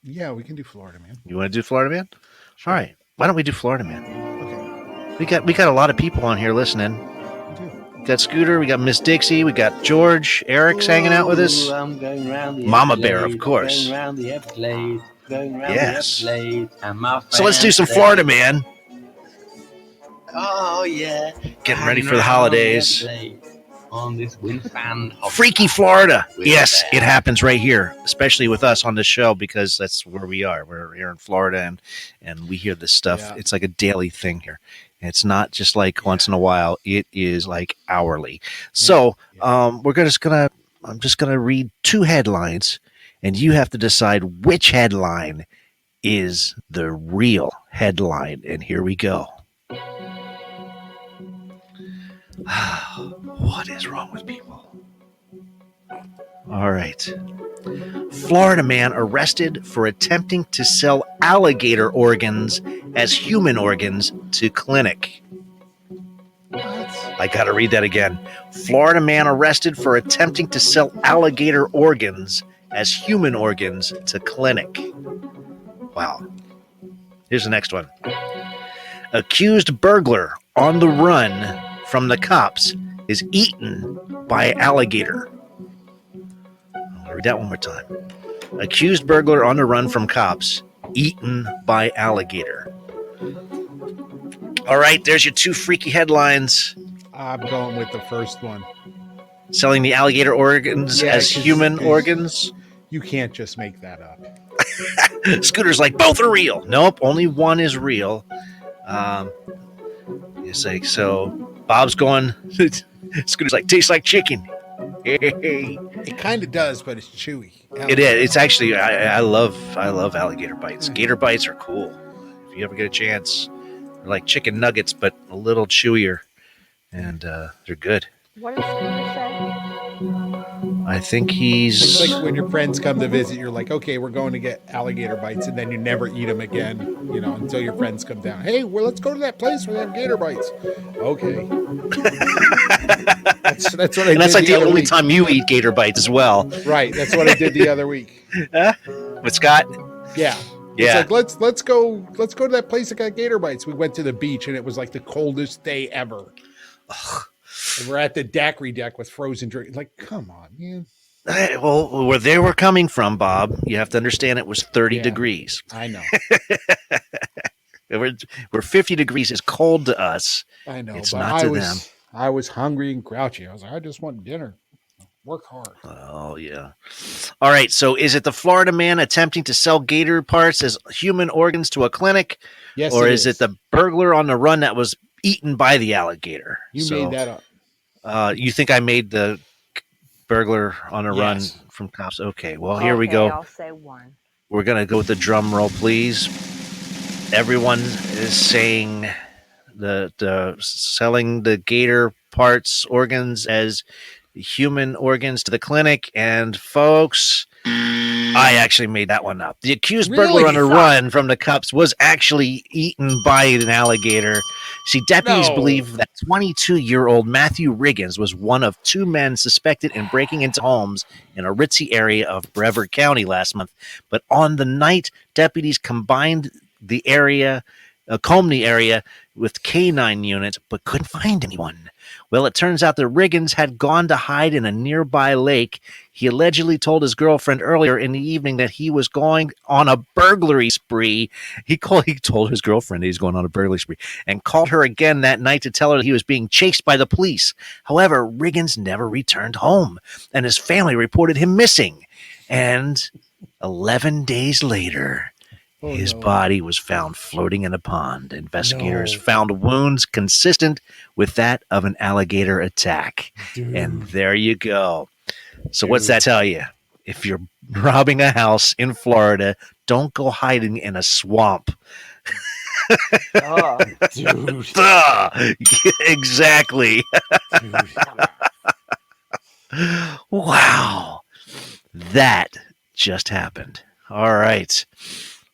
Yeah, we can do Florida Man. You want to do Florida Man? Sure. All right. Why don't we do Florida Man? Okay. We got a lot of people on here listening. We got Scooter, we got Miss Dixie, we got George, Eric's hanging out with us. I'm going round the Mama Bear, of course. Going round the Yes. the Everglades, and my So let's do some Florida Man. Oh yeah. Getting ready for the holidays. On this wind-fanned Freaky Florida. Yes, it happens right here, especially with us on the show because that's where we are. We're here in Florida, and we hear this stuff. Yeah. It's like a daily thing here. It's not just like once in a while. It is like hourly. So I'm just gonna read 2 headlines, and you have to decide which headline is the real headline. And here we go. What is wrong with people? All right. Florida man arrested for attempting to sell alligator organs as human organs to clinic. I got to read that again. Florida man arrested for attempting to sell alligator organs as human organs to clinic. Wow. Here's the next one. Accused burglar on the run from the cops is eaten by alligator. I'll read that one more time. Accused burglar on the run from cops, eaten by alligator. All right, there's your 2 freaky headlines. I'm going with the first one. Selling the alligator organs as human organs? You can't just make that up. Scooter's like, both are real. Nope, only one is real. It's like, so Bob's going, Scooter's like, tastes like chicken. Hey. It kind of does, but it's chewy. It is. It's actually, I love alligator bites. Gator bites are cool. If you ever get a chance, they're like chicken nuggets, but a little chewier, and they're good. What does Scooter say? I think he's... It's like when your friends come to visit, you're like, okay, we're going to get alligator bites, and then you never eat them again, until your friends come down. Hey, well, let's go to that place where they have gator bites. Okay. that's what I did. That's like the only time you eat gator bites as well. Right. That's what I did the other week. With Scott? Yeah. Yeah. It's like, let's go to that place that got gator bites. We went to the beach, and it was like the coldest day ever. And we're at the daiquiri deck with frozen drink. Like, come on, man. Well, where they were coming from, Bob, you have to understand it was 30 degrees. I know. Where 50 degrees is cold to us. I know. It's but not to them. I was hungry and grouchy. I was like, I just want dinner. Work hard. Oh, yeah. All right. So is it the Florida man attempting to sell gator parts as human organs to a clinic? Yes. Or is it the burglar on the run that was eaten by the alligator? You made that up. You think I made the burglar on a run from cops? Okay, well, here we go. I'll say 1. We're going to go with the drum roll, please. Everyone is saying the selling the gator parts, organs as human organs to the clinic. And folks, I actually made that one up. The accused burglar on a run from the cops was actually eaten by an alligator. See, deputies believe that 22-year-old Matthew Riggins was one of 2 men suspected in breaking into homes in a ritzy area of Brevard County last month. But on the night, deputies combined the area, combed the area with K9 units, but couldn't find anyone. Well, it turns out that Riggins had gone to hide in a nearby lake. He allegedly told his girlfriend earlier in the evening that he was going on a burglary spree. He told his girlfriend he was going on a burglary spree and called her again that night to tell her that he was being chased by the police. However, Riggins never returned home, and his family reported him missing. And 11 days later, his body was found floating in a pond. Investigators found wounds consistent with that of an alligator attack. Dude. And there you go. So what's that tell you? If you're robbing a house in Florida, don't go hiding in a swamp. Dude. Exactly. Dude. Wow. That just happened. All right.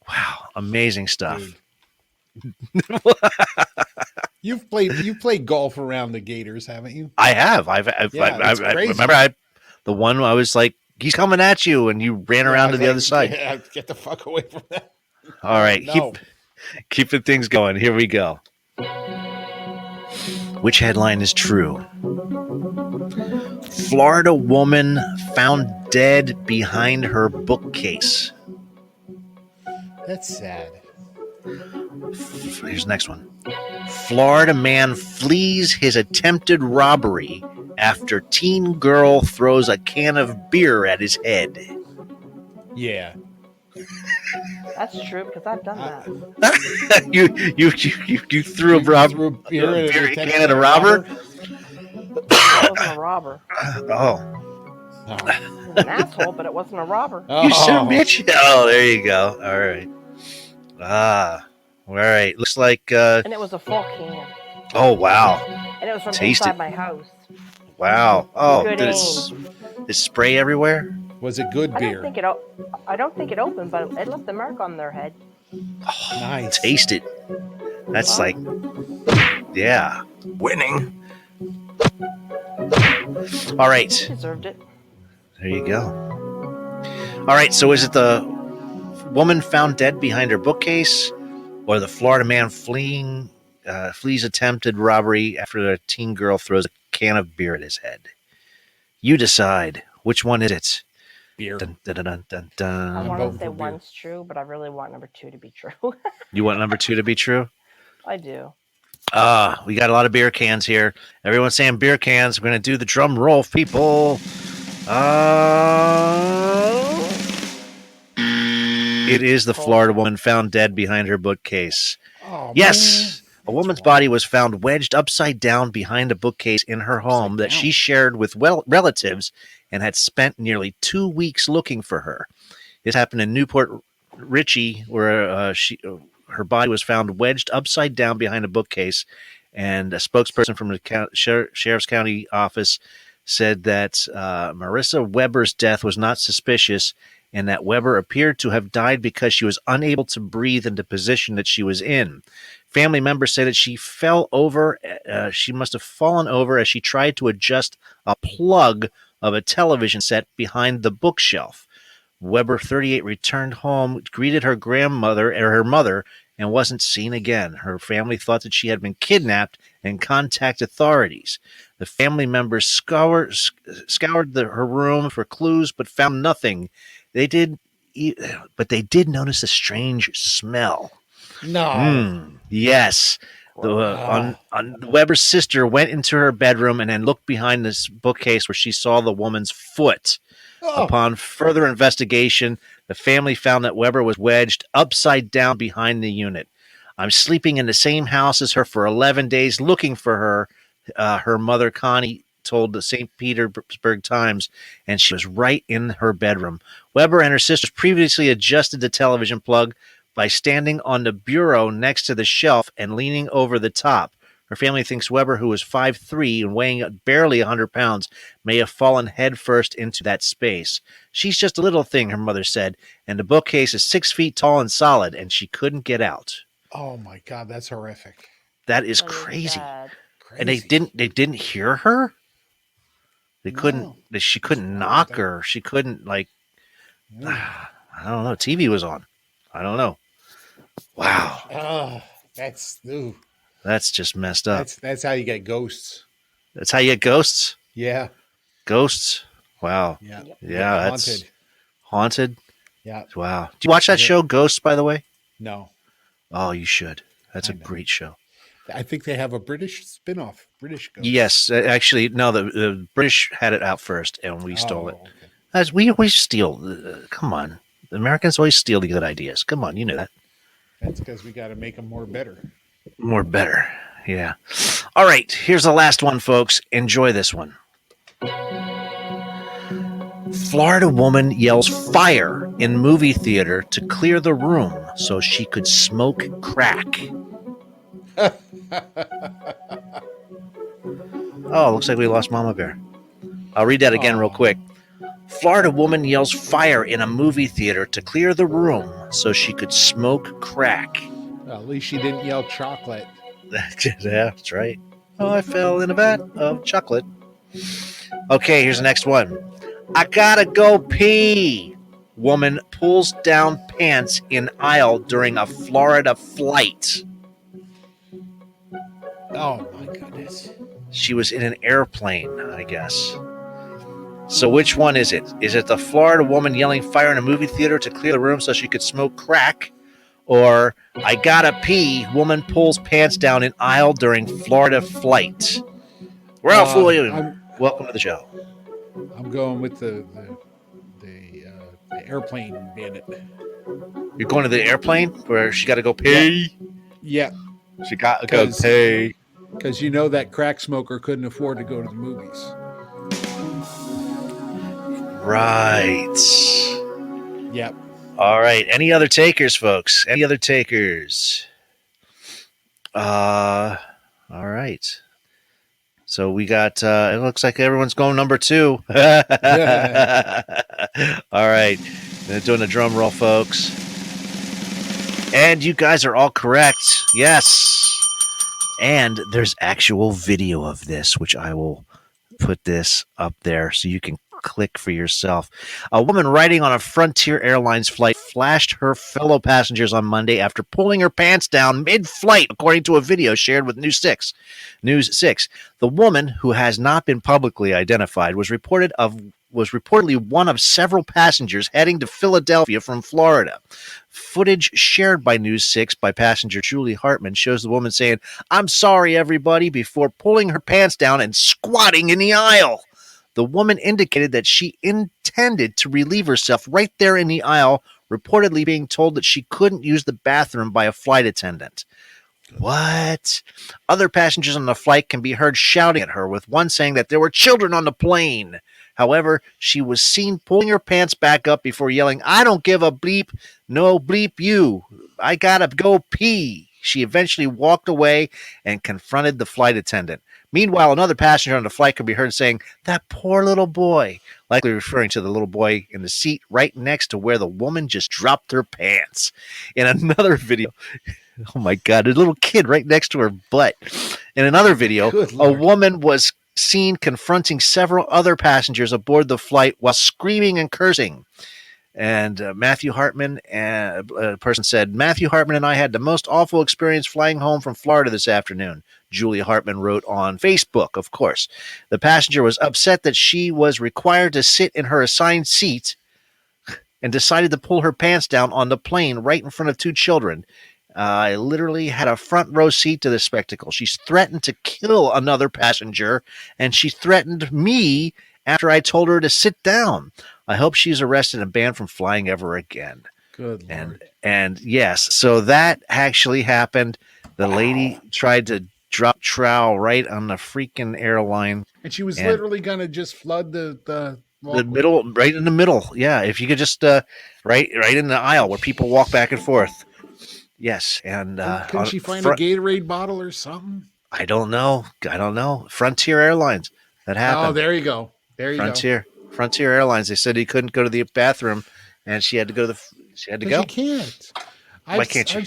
Wow, amazing stuff. You've played golf around the Gators, haven't you? I have. I remember the one I was like, he's coming at you, and you ran around to the other side. Yeah, get the fuck away from that. All right, keeping things going. Here we go. Which headline is true? Florida woman found dead behind her bookcase. That's sad. Here's the next one. Florida man flees his attempted robbery after teen girl throws a can of beer at his head. Yeah. That's true because I've done that. You threw a beer can at a robber? That wasn't a robber. Oh. He was an asshole, but it wasn't a robber. You son of a bitch. Oh, there you go. All right. All right. Looks like. And it was a full can. Oh, wow. And it was from Taste inside it. my house. Wow. Oh, Good did it spray everywhere? Was it good beer? I don't think it opened, but it left a mark on their head. Oh, nice. Taste it. That's like, yeah, winning. All right. He deserved it. There you go. All right. So is it the woman found dead behind her bookcase, or the Florida man flees attempted robbery after a teen girl throws a can of beer at his head? You decide. Which one is it? Beer. Dun, dun, dun, dun, dun. I want to say one's true, but I really want number 2 to be true. You want number 2 to be true? I do. We got a lot of beer cans here. Everyone's saying beer cans. We're going to do the drum roll, people. It is the Florida woman found dead behind her bookcase. Oh, yes. A woman's body was found wedged upside down behind a bookcase in her home that she shared with relatives and had spent nearly 2 weeks looking for her. This happened in Newport Richey, where her body was found wedged upside down behind a bookcase, and a spokesperson from the Sheriff's County office said that Marissa Weber's death was not suspicious, and that Weber appeared to have died because she was unable to breathe in the position that she was in. Family members say that she fell over. She must have fallen over as she tried to adjust a plug of a television set behind the bookshelf. Weber, 38, returned home, greeted her mother, and wasn't seen again. Her family thought that she had been kidnapped and contacted authorities. The family members scoured her room for clues, but found nothing. They did notice a strange smell. No. Yes. Weber's sister went into her bedroom and then looked behind this bookcase where she saw the woman's foot. Oh. Upon further investigation, the family found that Weber was wedged upside down behind the unit. I'm sleeping in the same house as her for 11 days looking for her, her mother, Connie, told the St. Petersburg Times, and she was right in her bedroom. Weber and her sisters previously adjusted the television plug by standing on the bureau next to the shelf and leaning over the top. Her family thinks Weber, who was 5'3" and weighing barely 100 pounds, may have fallen headfirst into that space. She's just a little thing, her mother said, and the bookcase is 6 feet tall and solid, and she couldn't get out. Oh my God, that's horrific. That is crazy. And they didn't hear her? They couldn't. She couldn't knock her. She couldn't, like. I don't know. TV was on. I don't know. Wow. Oh, that's just messed up. That's how you get ghosts. That's how you get ghosts? Yeah. Ghosts? Wow. Yeah. Yeah. That's haunted. Yeah. Wow. Do you watch that show, Ghosts, by the way? No. Oh, you should. That's a great show. I think they have a British spinoff. British Ghosts. Yes. Actually, no, the British had it out first, and we stole it. Okay. As we always steal. Come on. The Americans always steal the good ideas. Come on. You know that. That's because we got to make them more better. More better. Yeah. All right. Here's the last one, folks. Enjoy this one. Florida woman yells fire in movie theater to clear the room so she could smoke crack. Oh, looks like we lost Mama Bear. I'll read that again real quick. Florida woman yells fire in a movie theater to clear the room so she could smoke crack. Well, at least she didn't yell chocolate. Yeah, that's right. Oh, I fell in a vat of chocolate. Okay, here's the next one. I gotta go pee. Woman pulls down pants in aisle during a Florida flight. Oh, my goodness. She was in an airplane, I guess. So which one is it? Is it the Florida woman yelling fire in a movie theater to clear the room so she could smoke crack? or I gotta pee, woman pulls pants down in aisle during Florida flight. Ralph Williams, welcome to the show. I'm going with the airplane bandit. You're going to the airplane where she got to go pee? Yeah. She got to go pee. Because you know that crack smoker couldn't afford to go to the movies. Right. Yep. All right. Any other takers, folks? Any other takers? All right. So we got, it looks like everyone's going number 2. All right. Doing a drum roll, folks. And you guys are all correct. Yes. And there's actual video of this, which I will put this up there so you can click for yourself. A woman riding on a Frontier Airlines flight flashed her fellow passengers on Monday after pulling her pants down mid-flight, according to a video shared with News 6. The woman, who has not been publicly identified, was reportedly one of several passengers heading to Philadelphia from Florida. Footage shared by News 6 by passenger Julie Hartman shows the woman saying, "I'm sorry, everybody," before pulling her pants down and squatting in the aisle. The woman indicated that she intended to relieve herself right there in the aisle, reportedly being told that she couldn't use the bathroom by a flight attendant. What? Other passengers on the flight can be heard shouting at her, with one saying that there were children on the plane. However, she was seen pulling her pants back up before yelling, "I don't give a bleep. No bleep you. I gotta go pee." She eventually walked away and confronted the flight attendant. Meanwhile, another passenger on the flight could be heard saying, "That poor little boy," likely referring to the little boy in the seat right next to where the woman just dropped her pants. In another video, oh my God, a little kid right next to her butt. In another video, a woman was seen confronting several other passengers aboard the flight while screaming and cursing. And Matthew Hartman, a person said, "Matthew Hartman and I had the most awful experience flying home from Florida this afternoon." Julia Hartman wrote on Facebook, of course. The passenger was upset that she was required to sit in her assigned seat and decided to pull her pants down on the plane right in front of 2 children. I literally had a front row seat to this spectacle. She's threatened to kill another passenger, and she threatened me after I told her to sit down. I hope she's arrested and banned from flying ever again. Good Lord. And yes, so that actually happened. The lady tried to drop trowel right on the freaking airline. And she was literally going to just flood the middle, right in the middle. Yeah, if you could just right in the aisle where people walk back and forth. Yes, and couldn't she find a Gatorade bottle or something? I don't know. Frontier Airlines. That happened. Oh, there you go. Frontier Airlines. They said he couldn't go to the bathroom, and she had to go She had to go. You can't. Why can't you?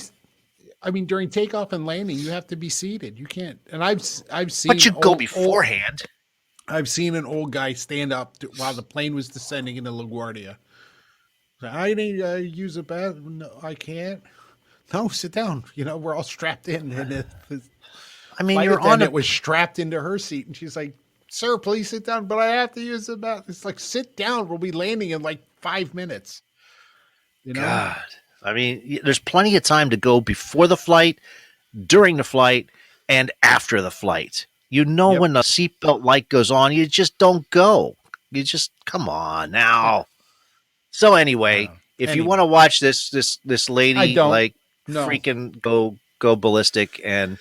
I mean, during takeoff and landing, you have to be seated. You can't. And I've seen. But you go beforehand. I've seen an old guy stand up while the plane was descending into LaGuardia. I need to use a bathroom. No, I can't. No, sit down. We're all strapped in. And you're on it was strapped into her seat, and she's like, "Sir, please sit down." But I have to use the bathroom. It's like, sit down. We'll be landing in like 5 minutes. God. I mean, there's plenty of time to go before the flight, during the flight, and after the flight. When the seatbelt light goes on, you just don't go. You just, come on now. So anyway, if you want to watch this lady freaking go ballistic and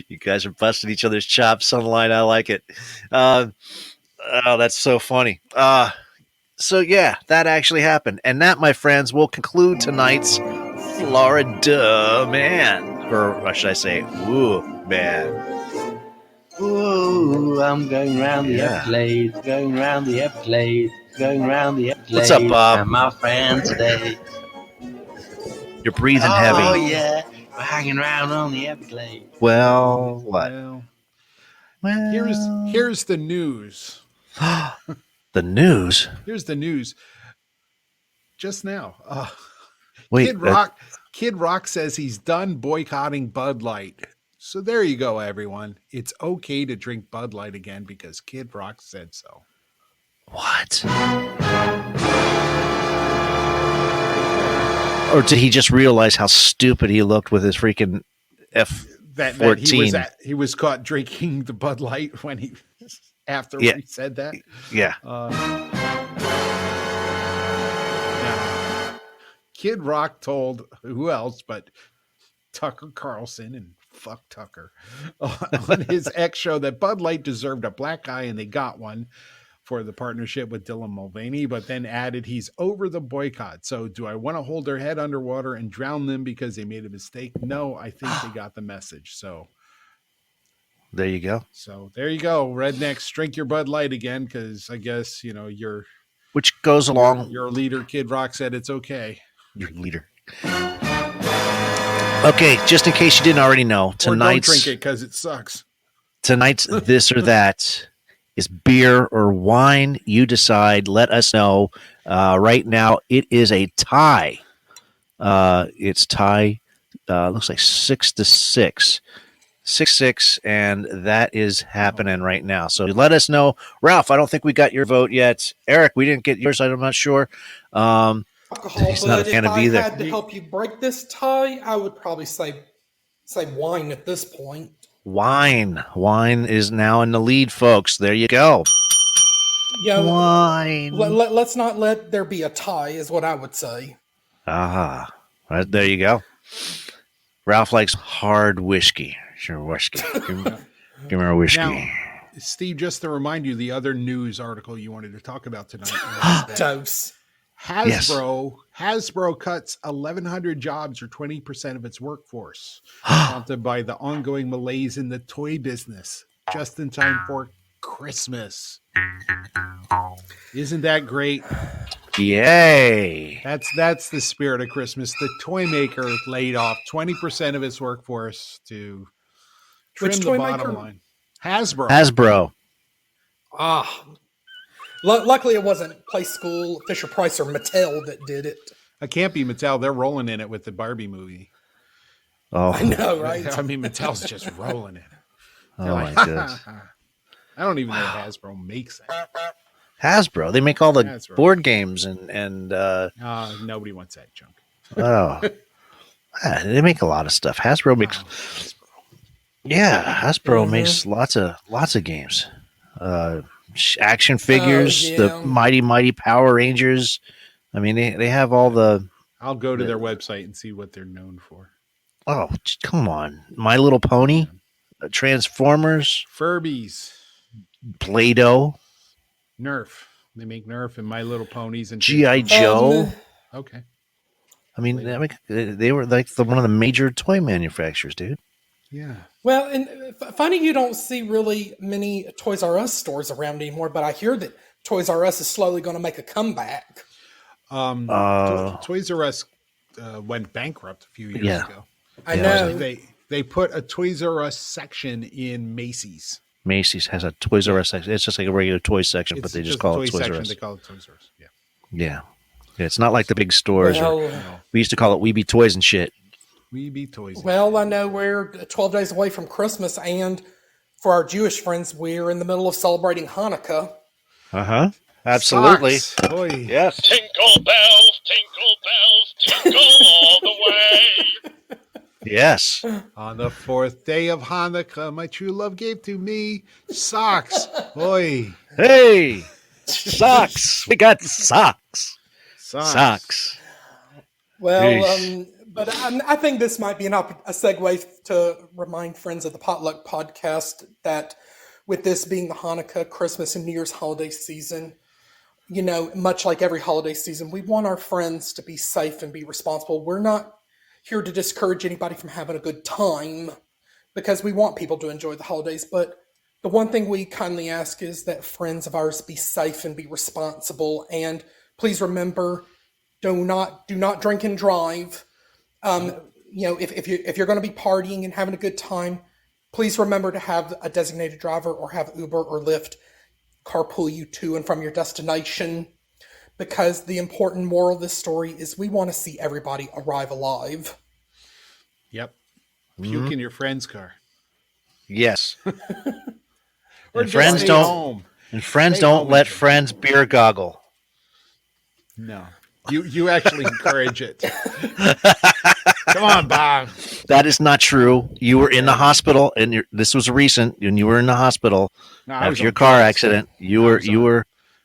you guys are busting each other's chops online. I like it. Oh, that's so funny. So yeah, that actually happened. And that, my friends, will conclude tonight's Florida Man. Or should I say, Ooh Man. Ooh, I'm going round the Everglades, going round the Everglades, going round the Everglades. What's up, Bob? And my friend today. You're breathing heavy. Oh, yeah. We're hanging around on the Everglades. Well, what? Well, here's the news. The news? Here's the news. Just now. Wait, Kid Rock says he's done boycotting Bud Light. So there you go, everyone. It's okay to drink Bud Light again because Kid Rock said so. What? Or did he just realize how stupid he looked with his freaking F-14? He was caught drinking the Bud Light when he after Yeah. he said that. Yeah. Now, Kid Rock told who else but Tucker Carlson, and fuck Tucker, on his X show that Bud Light deserved a black eye, and they got one for the partnership with Dylan Mulvaney, but then added he's over the boycott. So do I want to hold their head underwater and drown them because they made a mistake? No, I think they got the message. So there you go. So there you go. Rednecks, drink your Bud Light again, because I guess, your which goes along. Your leader, Kid Rock, said it's okay. Your leader. Okay, just in case you didn't already know, tonight's... Or don't drink it because it sucks. Tonight's This or That is beer or wine. You decide. Let us know. Right now, it is a tie. It's tie. Looks like 6-6. 6-6, and that is happening right now. So let us know. Ralph, I don't think we got your vote yet. Eric, we didn't get yours. I'm not sure. Alcohol, he's not a fan if of I either. had to help you break this tie, I would probably say wine at this point. Wine is now in the lead, folks. There you go. Yeah, wine. Let's not let there be a tie, is what I would say. Right, there you go. Ralph likes hard whiskey. Sure, whiskey. Give me a whiskey. Now, Steve, just to remind you, the other news article you wanted to talk about tonight. Dose. Hasbro cuts 1,100 jobs, or 20% of its workforce, prompted by the ongoing malaise in the toy business, just in time for Christmas. Isn't that great? Yay! That's the spirit of Christmas. The toy maker laid off 20% of its workforce to trim the bottom line. Hasbro. Luckily, it wasn't Play School, Fisher Price, or Mattel that did it. It can't be Mattel. They're rolling in it with the Barbie movie. Oh, I know, right? I mean, Mattel's just rolling in it. Oh, my goodness. I don't even know what Hasbro makes that. Hasbro. They make all the board games and nobody wants that junk. Oh. They make a lot of stuff. Hasbro makes Hasbro makes lots of games. Action figures, the Mighty Power Rangers. I mean, they have all the... I'll go to their website and see what they're known for. Oh, come on. My Little Pony, Transformers. Furbies. Play-Doh. Nerf. They make Nerf and My Little Ponies. And G.I. Joe. Okay. I mean, they were like one of the major toy manufacturers, dude. Yeah. Well, and funny you don't see really many Toys R Us stores around anymore, but I hear that Toys R Us is slowly going to make a comeback. Toys R Us went bankrupt a few years ago. I know. They put a Toys R Us section in Macy's. Macy's has a Toys R Us section. It's just like a regular toy section, but they just call it Toys R Us. They call it Toys R Us. Yeah. It's not like the big stores. We used to call it We Be Toys and shit. We Be Toys. Well, I know we're 12 days away from Christmas, and for our Jewish friends, we're in the middle of celebrating Hanukkah. Absolutely. Yes. Tinkle bells, tinkle all the way. Yes. On the fourth day of Hanukkah, my true love gave to me socks. Oi. Hey. Socks. We got socks. Socks. Well, but I think this might be a segue to remind friends of the Potluck Podcast that with this being the Hanukkah, Christmas, and New Year's holiday season, much like every holiday season, we want our friends to be safe and be responsible. We're not here to discourage anybody from having a good time because we want people to enjoy the holidays. But the one thing we kindly ask is that friends of ours be safe and be responsible. And please remember, do not drink and drive. If you're going to be partying and having a good time, please remember to have a designated driver or have Uber or Lyft carpool you to and from your destination, because the important moral of this story is we want to see everybody arrive alive. Yep. Puke in your friend's car. Yes. Or and friends don't. home. And friends don't let friends beer goggle. No. You actually encourage it. Come on, Bob. That is not true. You were in the hospital, and this was recent, and you were in the hospital No, I was after your on car drugs. accident. You were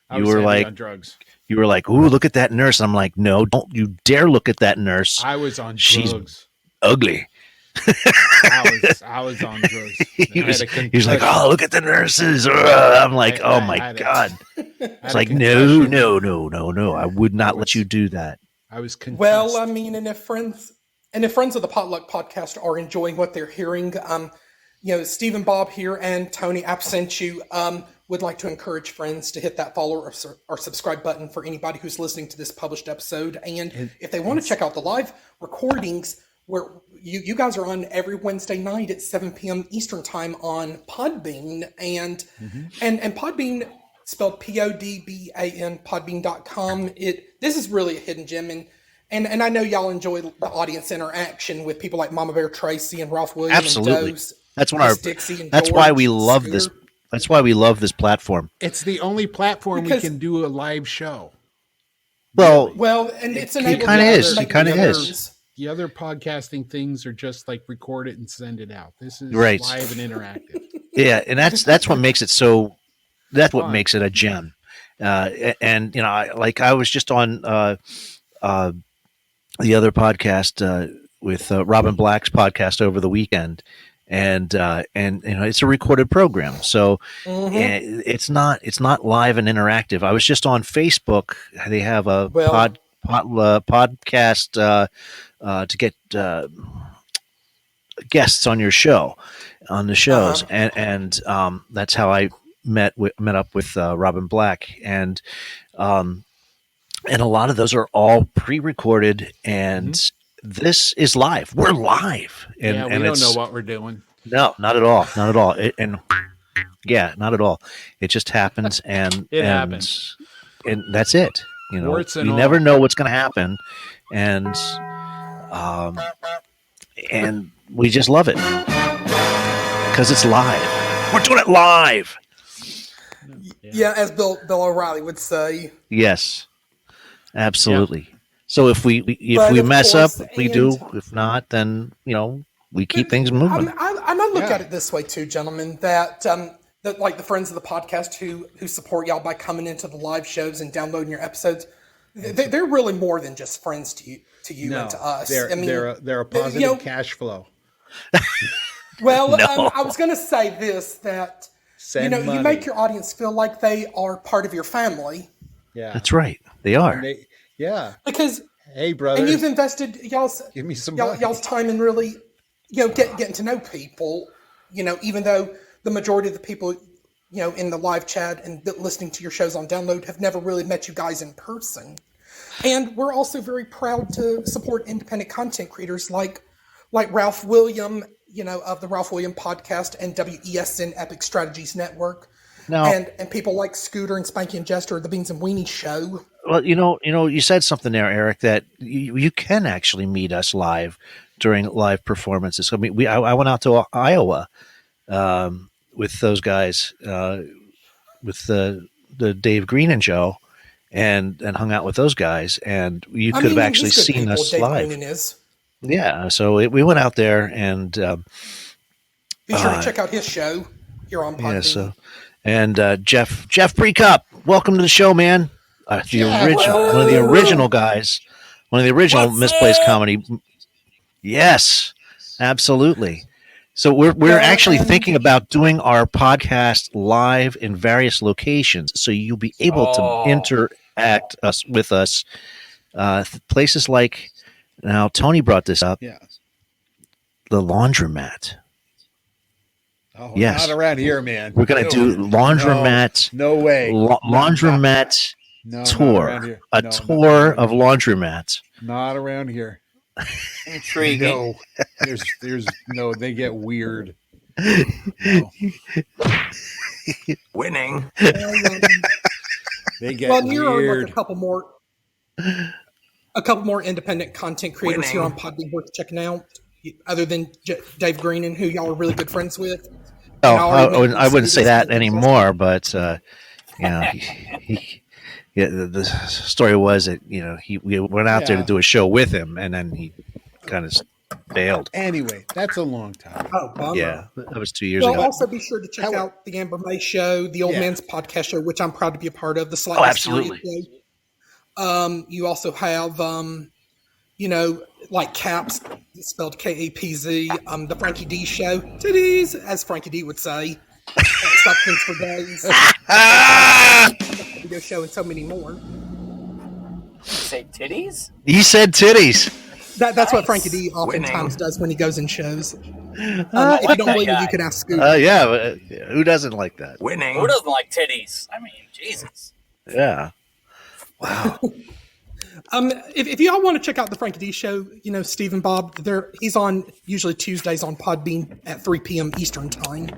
heavy like on drugs. You were like, "Ooh, look at that nurse." I'm like, "No, don't you dare look at that nurse. I was on She's drugs. ugly." I was on drugs. He was like, "Oh, look at the nurses." I'm like, "Oh my god!" It's like, no. I would not let you do that. I was concussed. Well, I mean, and if friends of the Potluck Podcast are enjoying what they're hearing, Steve and Bob here and Tony absent you, would like to encourage friends to hit that follow or subscribe button for anybody who's listening to this published episode. And if they want to check out the live recordings, where you guys are on every Wednesday night at 7 p.m. Eastern time on Podbean, and Podbean, spelled Podban, podbean.com. This is really a hidden gem, and I know y'all enjoy the audience interaction with people like Mama Bear Tracy and Ralph Williams. Absolutely. And Dose, That's why we love this. That's why we love this platform. It's the only platform we can do a live show. Well, and it's it kind of is. It kind of is. The other podcasting things are just like record it and send it out. This is right. Live and interactive. Yeah, and that's what makes it so. That's what makes it a gem. And I was just on the other podcast with Robin Black's podcast over the weekend, and it's a recorded program, so it's not live and interactive. I was just on Facebook. They have a podcast to get guests on your show, on the shows, and that's how I met up with Robin Black, and a lot of those are all pre-recorded, and this is live. We're live, and we don't know what we're doing. No, not at all, not at all. Not at all. It just happens, and it happens, and that's it. You never know what's going to happen, and we just love it because it's live. We're doing it live. Yeah, as Bill O'Reilly would say. Yes, absolutely. Yeah. So if we mess up, we do. If not, then we keep things moving. I look at it this way too, gentlemen. That like the friends of the podcast who support y'all by coming into the live shows and downloading your episodes, they're really more than just friends to you and to us. They're a positive cash flow. Well, I was going to say this, that you make your audience feel like they are part of your family. Yeah, that's right. They are. Because hey, brother, and you've invested give me some y'all's time in really getting to know people. Even though the majority of the people in the live chat and listening to your shows on download have never really met you guys in person. And we're also very proud to support independent content creators like Ralph William, of the Ralph William podcast and WESN Epic Strategies Network. Now, and people like Scooter and Spanky and Jester, the Beans and Weenie Show. Well, you said something there, Eric, that you can actually meet us live during live performances. I mean, I went out to Iowa with those guys, with the Dave Green and Joe, and hung out with those guys, and you could have actually seen us Dave live. Green is. Yeah, so we went out there, and be sure to check out his show here on Podbean. Yeah, so and Jeff Precup, welcome to the show, man. One of the original guys, one of the original Misplaced comedy. Yes, absolutely. So we're actually thinking about doing our podcast live in various locations, so you'll be able to interact with us. Places like, now Tony brought this up. Yeah. The laundromat. Oh, yes. Not around here, man. We're going to do laundromat. No way. Laundromat tour. A tour of laundromats. Not around here. Intriguing. No, there's no. They get weird. No. Winning. They get weird. Here are like a couple more independent content creators here on Podbean worth checking out. Other than Dave Green, and who y'all are really good friends with. Oh, I wouldn't say that anymore, but yeah, the story was that we went out there to Yeah. do a show with him, and then he kind of bailed. Anyway, that's a long time. Oh, bummer. Yeah, that was 2 years Well, ago. also be sure to check out the Amber May Show, the Old Man's Podcast Show, which I'm proud to be a part of. The Slightly absolutely. Serious Show. You also have, like Caps, spelled K-A-P-Z, the Frankie D Show, titties, as Frankie D would say, Substance for Days, video show, and so many more. You say titties? He said titties. That's what Frankie D oftentimes does when he goes in shows. If you don't believe it, you can ask Scoop. Yeah, but who doesn't like that? Winning. Who doesn't like titties? I mean, Jesus. Yeah. Wow. If y'all want to check out the Frankie D Show, Steve and Bob, he's on usually Tuesdays on Podbean at 3 p.m. Eastern Time.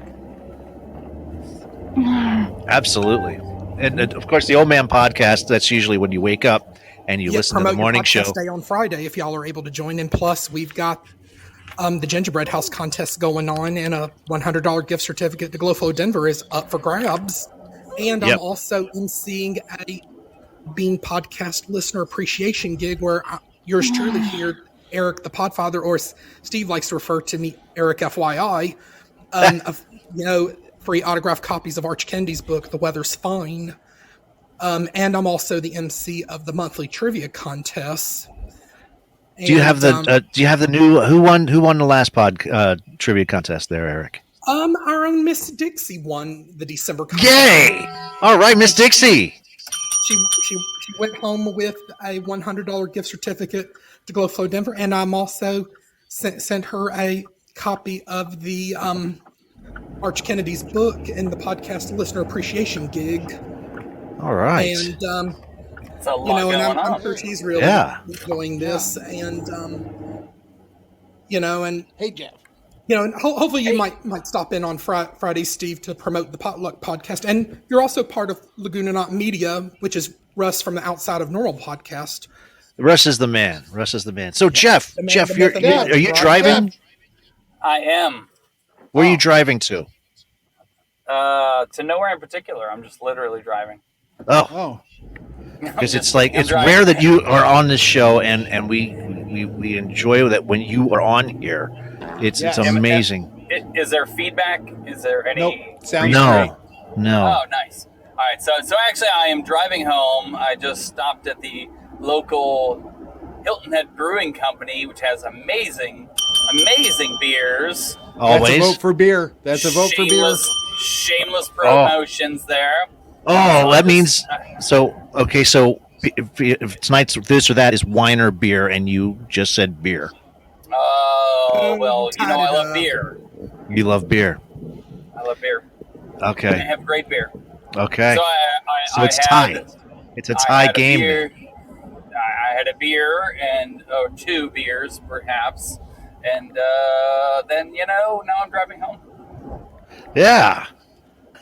Absolutely. And of course, the Old Man Podcast, that's usually when you wake up and you listen to the morning show. Day on Friday, if y'all are able to join in. Plus, we've got the Gingerbread House contest going on, and a $100 gift certificate to Glowflow Denver is up for grabs. And I'm also emceeing a Bean Podcast listener appreciation gig where yours truly here, Eric the Podfather, or Steve likes to refer to me, Eric FYI, free autographed copies of Arch Kennedy's book, The Weather's Fine. And I'm also the MC of the monthly trivia contests. Do you have the new who won the last trivia contest there, Eric? Our own Miss Dixie won the December contest. Yay! All right, Miss Dixie. She went home with a $100 gift certificate to Glowflow Denver, and I'm also sent her a copy of the Arch Kennedy's book and the podcast listener appreciation gig. All right. And it's a lot going on. I'm sure she's really enjoying this, and and hey Jeff, and hopefully you might stop in on Friday, Steve, to promote the Potluck podcast. And you're also part of Laguna Knot Media, which is Russ from the Outside of Normal podcast. Russ is the man. So Jeff, are you driving? I am. Where are you driving to? To nowhere in particular. I'm just literally driving. Oh. Because it's rare that you are on this show, and we enjoy that when you are on here. It's amazing. Is there feedback? Is there any? Nope. Sounds no. Oh, nice. All right. So actually, I am driving home. I just stopped at the local Hilton Head Brewing Company, which has amazing beers. Always. That's a vote for beer. Shameless promotions there. Oh, that means so. Okay, so if tonight's this or that is wine or beer, and you just said beer. Oh well, I love beer. You love beer. I love beer. Okay. I have great beer. Okay. So it's tie. It's a tie game. I had a beer or two beers perhaps, and then now I'm driving home. Yeah.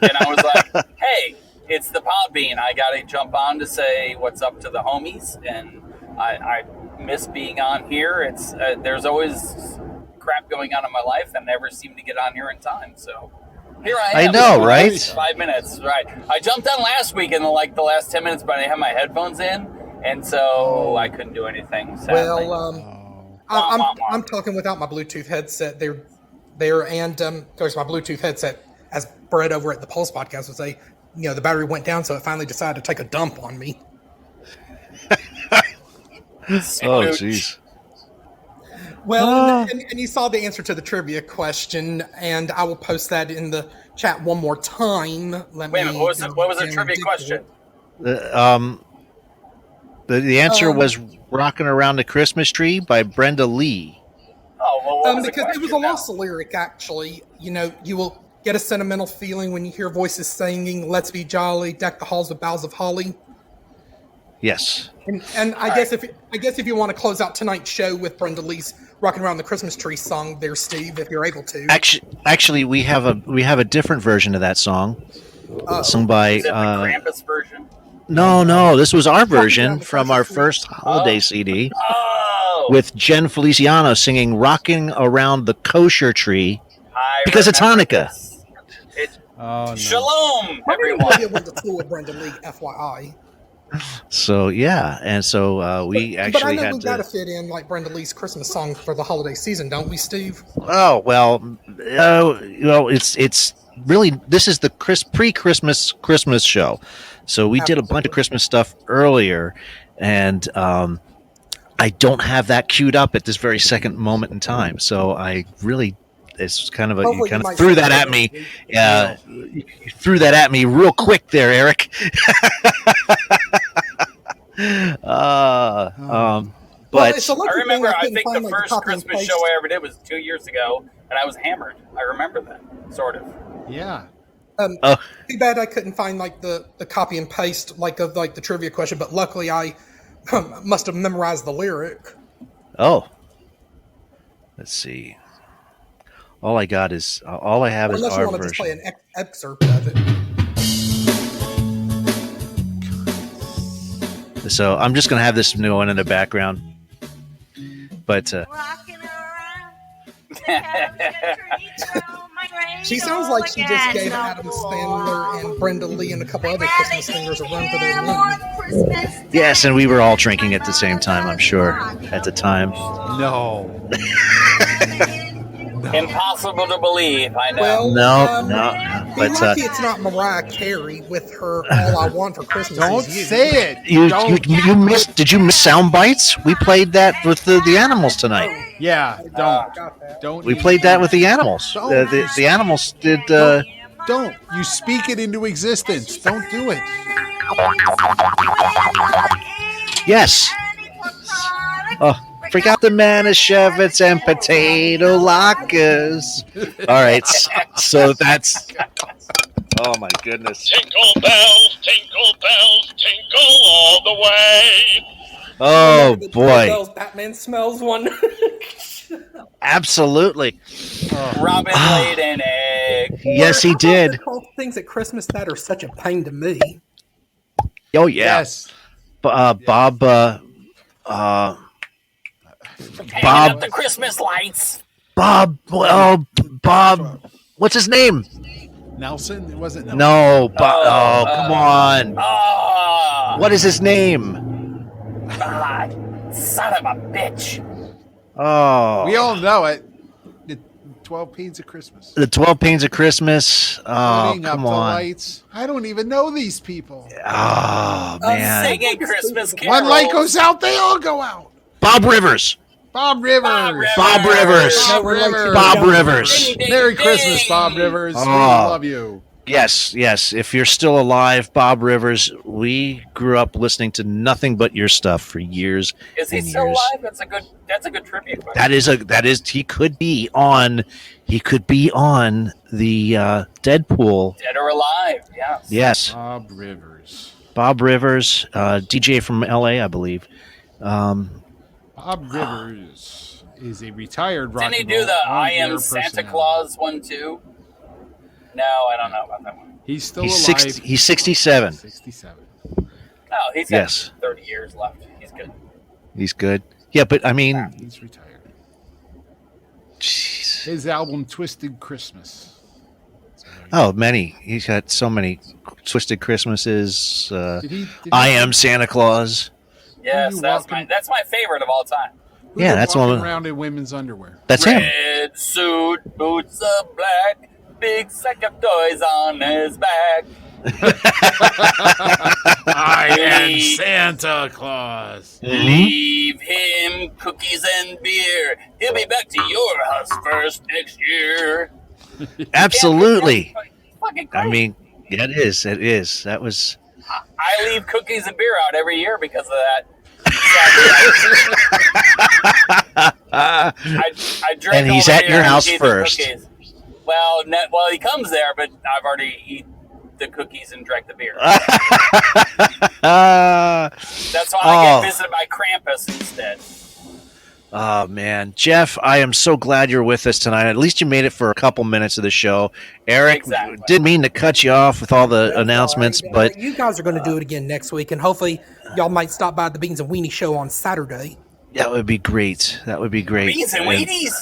And I was like, hey, it's the Podbean. I got to jump on to say what's up to the homies, and I miss being on here. It's there's always crap going on in my life, and never seem to get on here in time. So here I am. I know, right? 5 minutes, right? I jumped on last week in the last 10 minutes, but I had my headphones in, and so I couldn't do anything. Sadly. Well, I'm talking without my Bluetooth headset. And of course my Bluetooth headset, as Brett over at the Pulse podcast would say, the battery went down, so it finally decided to take a dump on me. Oh, jeez. Well, and you saw the answer to the trivia question, and I will post that in the chat one more time. Wait a minute, what was the trivia question? The answer was "Rocking Around the Christmas Tree" by Brenda Lee. Oh, well, what was the because question? it was a lost lyric, actually. You will get a sentimental feeling when you hear voices singing "Let's Be Jolly, Deck the Halls with Boughs of Holly." Yes. And I guess if you want to close out tonight's show with Brenda Lee's "Rocking Around the Christmas Tree" song, there, Steve, if you're able to. Actually, we have a different version of that song, sung by. Is it the Krampus version? No, this was our version from our first holiday CD, with Jen Feliciano singing "Rocking Around the Kosher Tree" because it's Hanukkah. Shalom, everyone. I went to school with Brenda Lee, FYI. So yeah, and so we But I actually know had we to. got to fit in like Brenda Lee's Christmas song for the holiday season, don't we, Steve? Oh well, it's really this is the pre-Christmas Christmas show, so we did a bunch of Christmas stuff earlier, and I don't have that queued up at this very second moment in time. So I really, it's kind of a you kind of threw that at me. You threw that at me real quick there, Eric. But I remember, I think the first Christmas show I ever did was 2 years ago, and I was hammered. I remember that, sort of. Yeah. Too bad I couldn't find like the copy and paste of the trivia question, but luckily I must have memorized the lyric. Oh, let's see. All I have is unless you our want to version. just play an excerpt of it. So I'm just going to have this new one in the background. But she sounds like she just gave Adam Sandler and Brenda Lee and a couple other Christmas singers a run for their money. yes, and we were all drinking at the same time, I'm sure, at the time. No. Impossible to believe, I know. Well, No. Be But lucky it's not Mariah Carey with her "All I Want for Christmas." Don't Is You. say it. you missed? Did you miss Soundbytes? We played that with the animals tonight. Yeah, don't. We played that with the animals. The animals did. Don't. You speak it into existence. Don't do it. Yes. Oh, forgot the Manischewitz and potato lockers. All right, so that's. Oh my goodness. Tinkle bells, tinkle all the way. Oh boy. Batman smells one. Absolutely. Robin laid an egg. Yes, he did. Things at Christmas that are such a pain to me. Oh yeah. Yes. Bob. Hanging Bob. up the Christmas lights. Bob. Bob. What's his name? Nelson? It wasn't Nelson. No. Bob. Oh, come on. What is his name? Son of a bitch. Oh. We all know it. The 12 Pains of Christmas. The 12 Pains of Christmas. Oh, Putting up come the on. lights. I don't even know these people. Oh, man. Singing Christmas carols. One light goes out, they all go out. Bob Rivers. Bob Rivers. Bob Rivers. Bob Rivers. Bob Rivers. Merry Christmas, Bob Rivers. We Oh. love you. Yes. If you're still alive, Bob Rivers, we grew up listening to nothing but your stuff for years. Is he and still years. alive? That's a good tribute. That is he could be on the Deadpool. Dead or alive? Yes. Yes. Bob Rivers. Bob Rivers, DJ from LA, I believe. Bob Rivers is a retired rock Didn't he and do roll the I on-air Am Santa personality. Claus one too? No, I don't know about that one. He's still He's alive. 67. 67. Oh, he's got Yes. 30 years left. He's good. He's good. Yeah, but I mean, He's retired. jeez. His album Twisted Christmas. Oh, many. He's got so many Twisted Christmases. Did he I Am Santa Claus. Yes, you that's walking- my favorite of all time. Who's Yeah, been that's walking one. around in women's underwear. That's him. Red suit, boots of black, big sack of toys on his back. I am Santa Claus. Leave him cookies and beer. He'll be back to your house first next year. Absolutely. Fucking great. I mean, yeah, it is. It is. That was. I leave cookies and beer out every year because of that. I drink And he's all the at beer your and house eat the first. cookies. Well, he comes there, but I've already eaten the cookies and drank the beer. That's why I get visited by Krampus instead. Oh man, Jeff, I am so glad you're with us tonight. At least you made it for a couple minutes of the show. Eric, didn't mean to cut you off with all the announcements, but you guys are going to do it again next week, and hopefully y'all might stop by the Beans and Weenie show on Saturday. that would be great. That would be great. Beans and Weenies?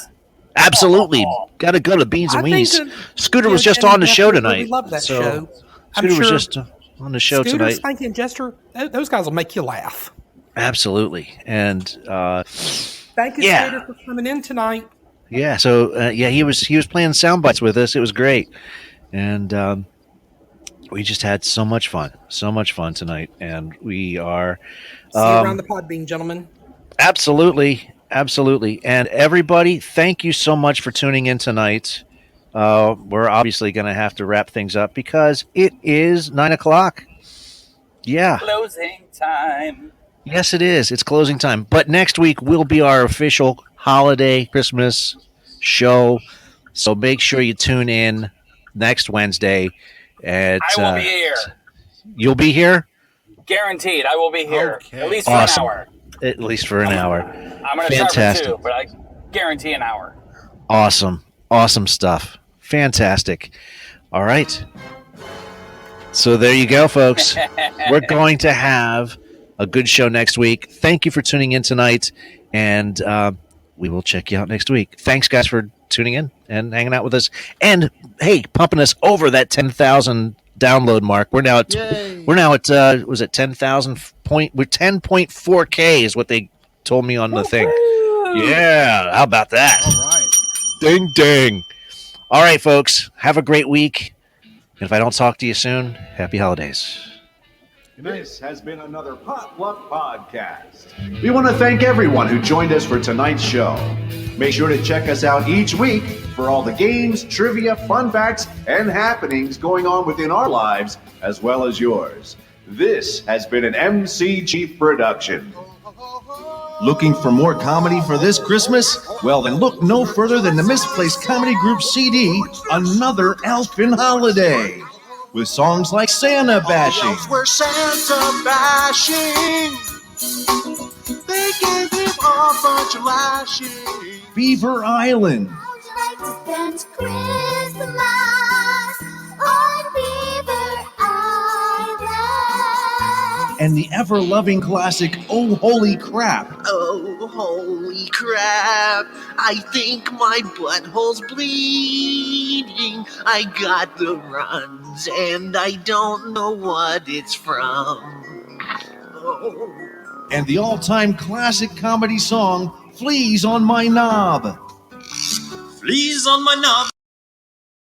Absolutely. Got to go to Beans and Weenies. Scooter was just on the show tonight. We love that so show. Scooter was just on the show Scooter, tonight. Spanky, and Jester, those guys will make you laugh. Absolutely. And thank you, Scooter, for coming in tonight. Yeah. So he was playing Soundbytes with us. It was great, and we just had so much fun tonight. And we are see you around the Podbean, gentlemen. Absolutely. And everybody, thank you so much for tuning in tonight. We're obviously going to have to wrap things up because it is 9:00. Yeah. Closing time. Yes, it is. It's closing time. But next week will be our official holiday Christmas show. So make sure you tune in next Wednesday. I will be here. You'll be here? Guaranteed, I will be here. Okay. At least for Awesome. an hour. At least for an hour. I'm going to start for 2, but I guarantee an hour. Awesome. Awesome stuff. Fantastic. All right. So there you go, folks. We're going to have a good show next week. Thank you for tuning in tonight, and we will check you out next week. Thanks, guys, for tuning in and hanging out with us. And, hey, pumping us over that 10,000 download mark. We're now at was it 10,000 point? We're 10.4K is what they told me on the thing. Yeah, how about that? All right. Ding, ding. All right, folks. Have a great week. And if I don't talk to you soon, happy holidays. This has been another Potluck Podcast. We want to thank everyone who joined us for tonight's show. Make sure to check us out each week for all the games, trivia, fun facts, and happenings going on within our lives as well as yours. This has been an MCG production. Looking for more comedy for this Christmas? Well, then look no further than the Misplaced Comedy Group CD, Another Elfin Holiday, with songs like Santa Bashing. We're Santa bashing. They gave him a bunch of lashing. Beaver Island. Spend Christmas on Beaver Island. And the ever-loving classic Oh Holy Crap. Oh, holy crap. I think my butthole's bleeding. I got the runs, and I don't know what it's from. Oh. And the all-time classic comedy song, Fleas on My Knob. Fleas on my knob.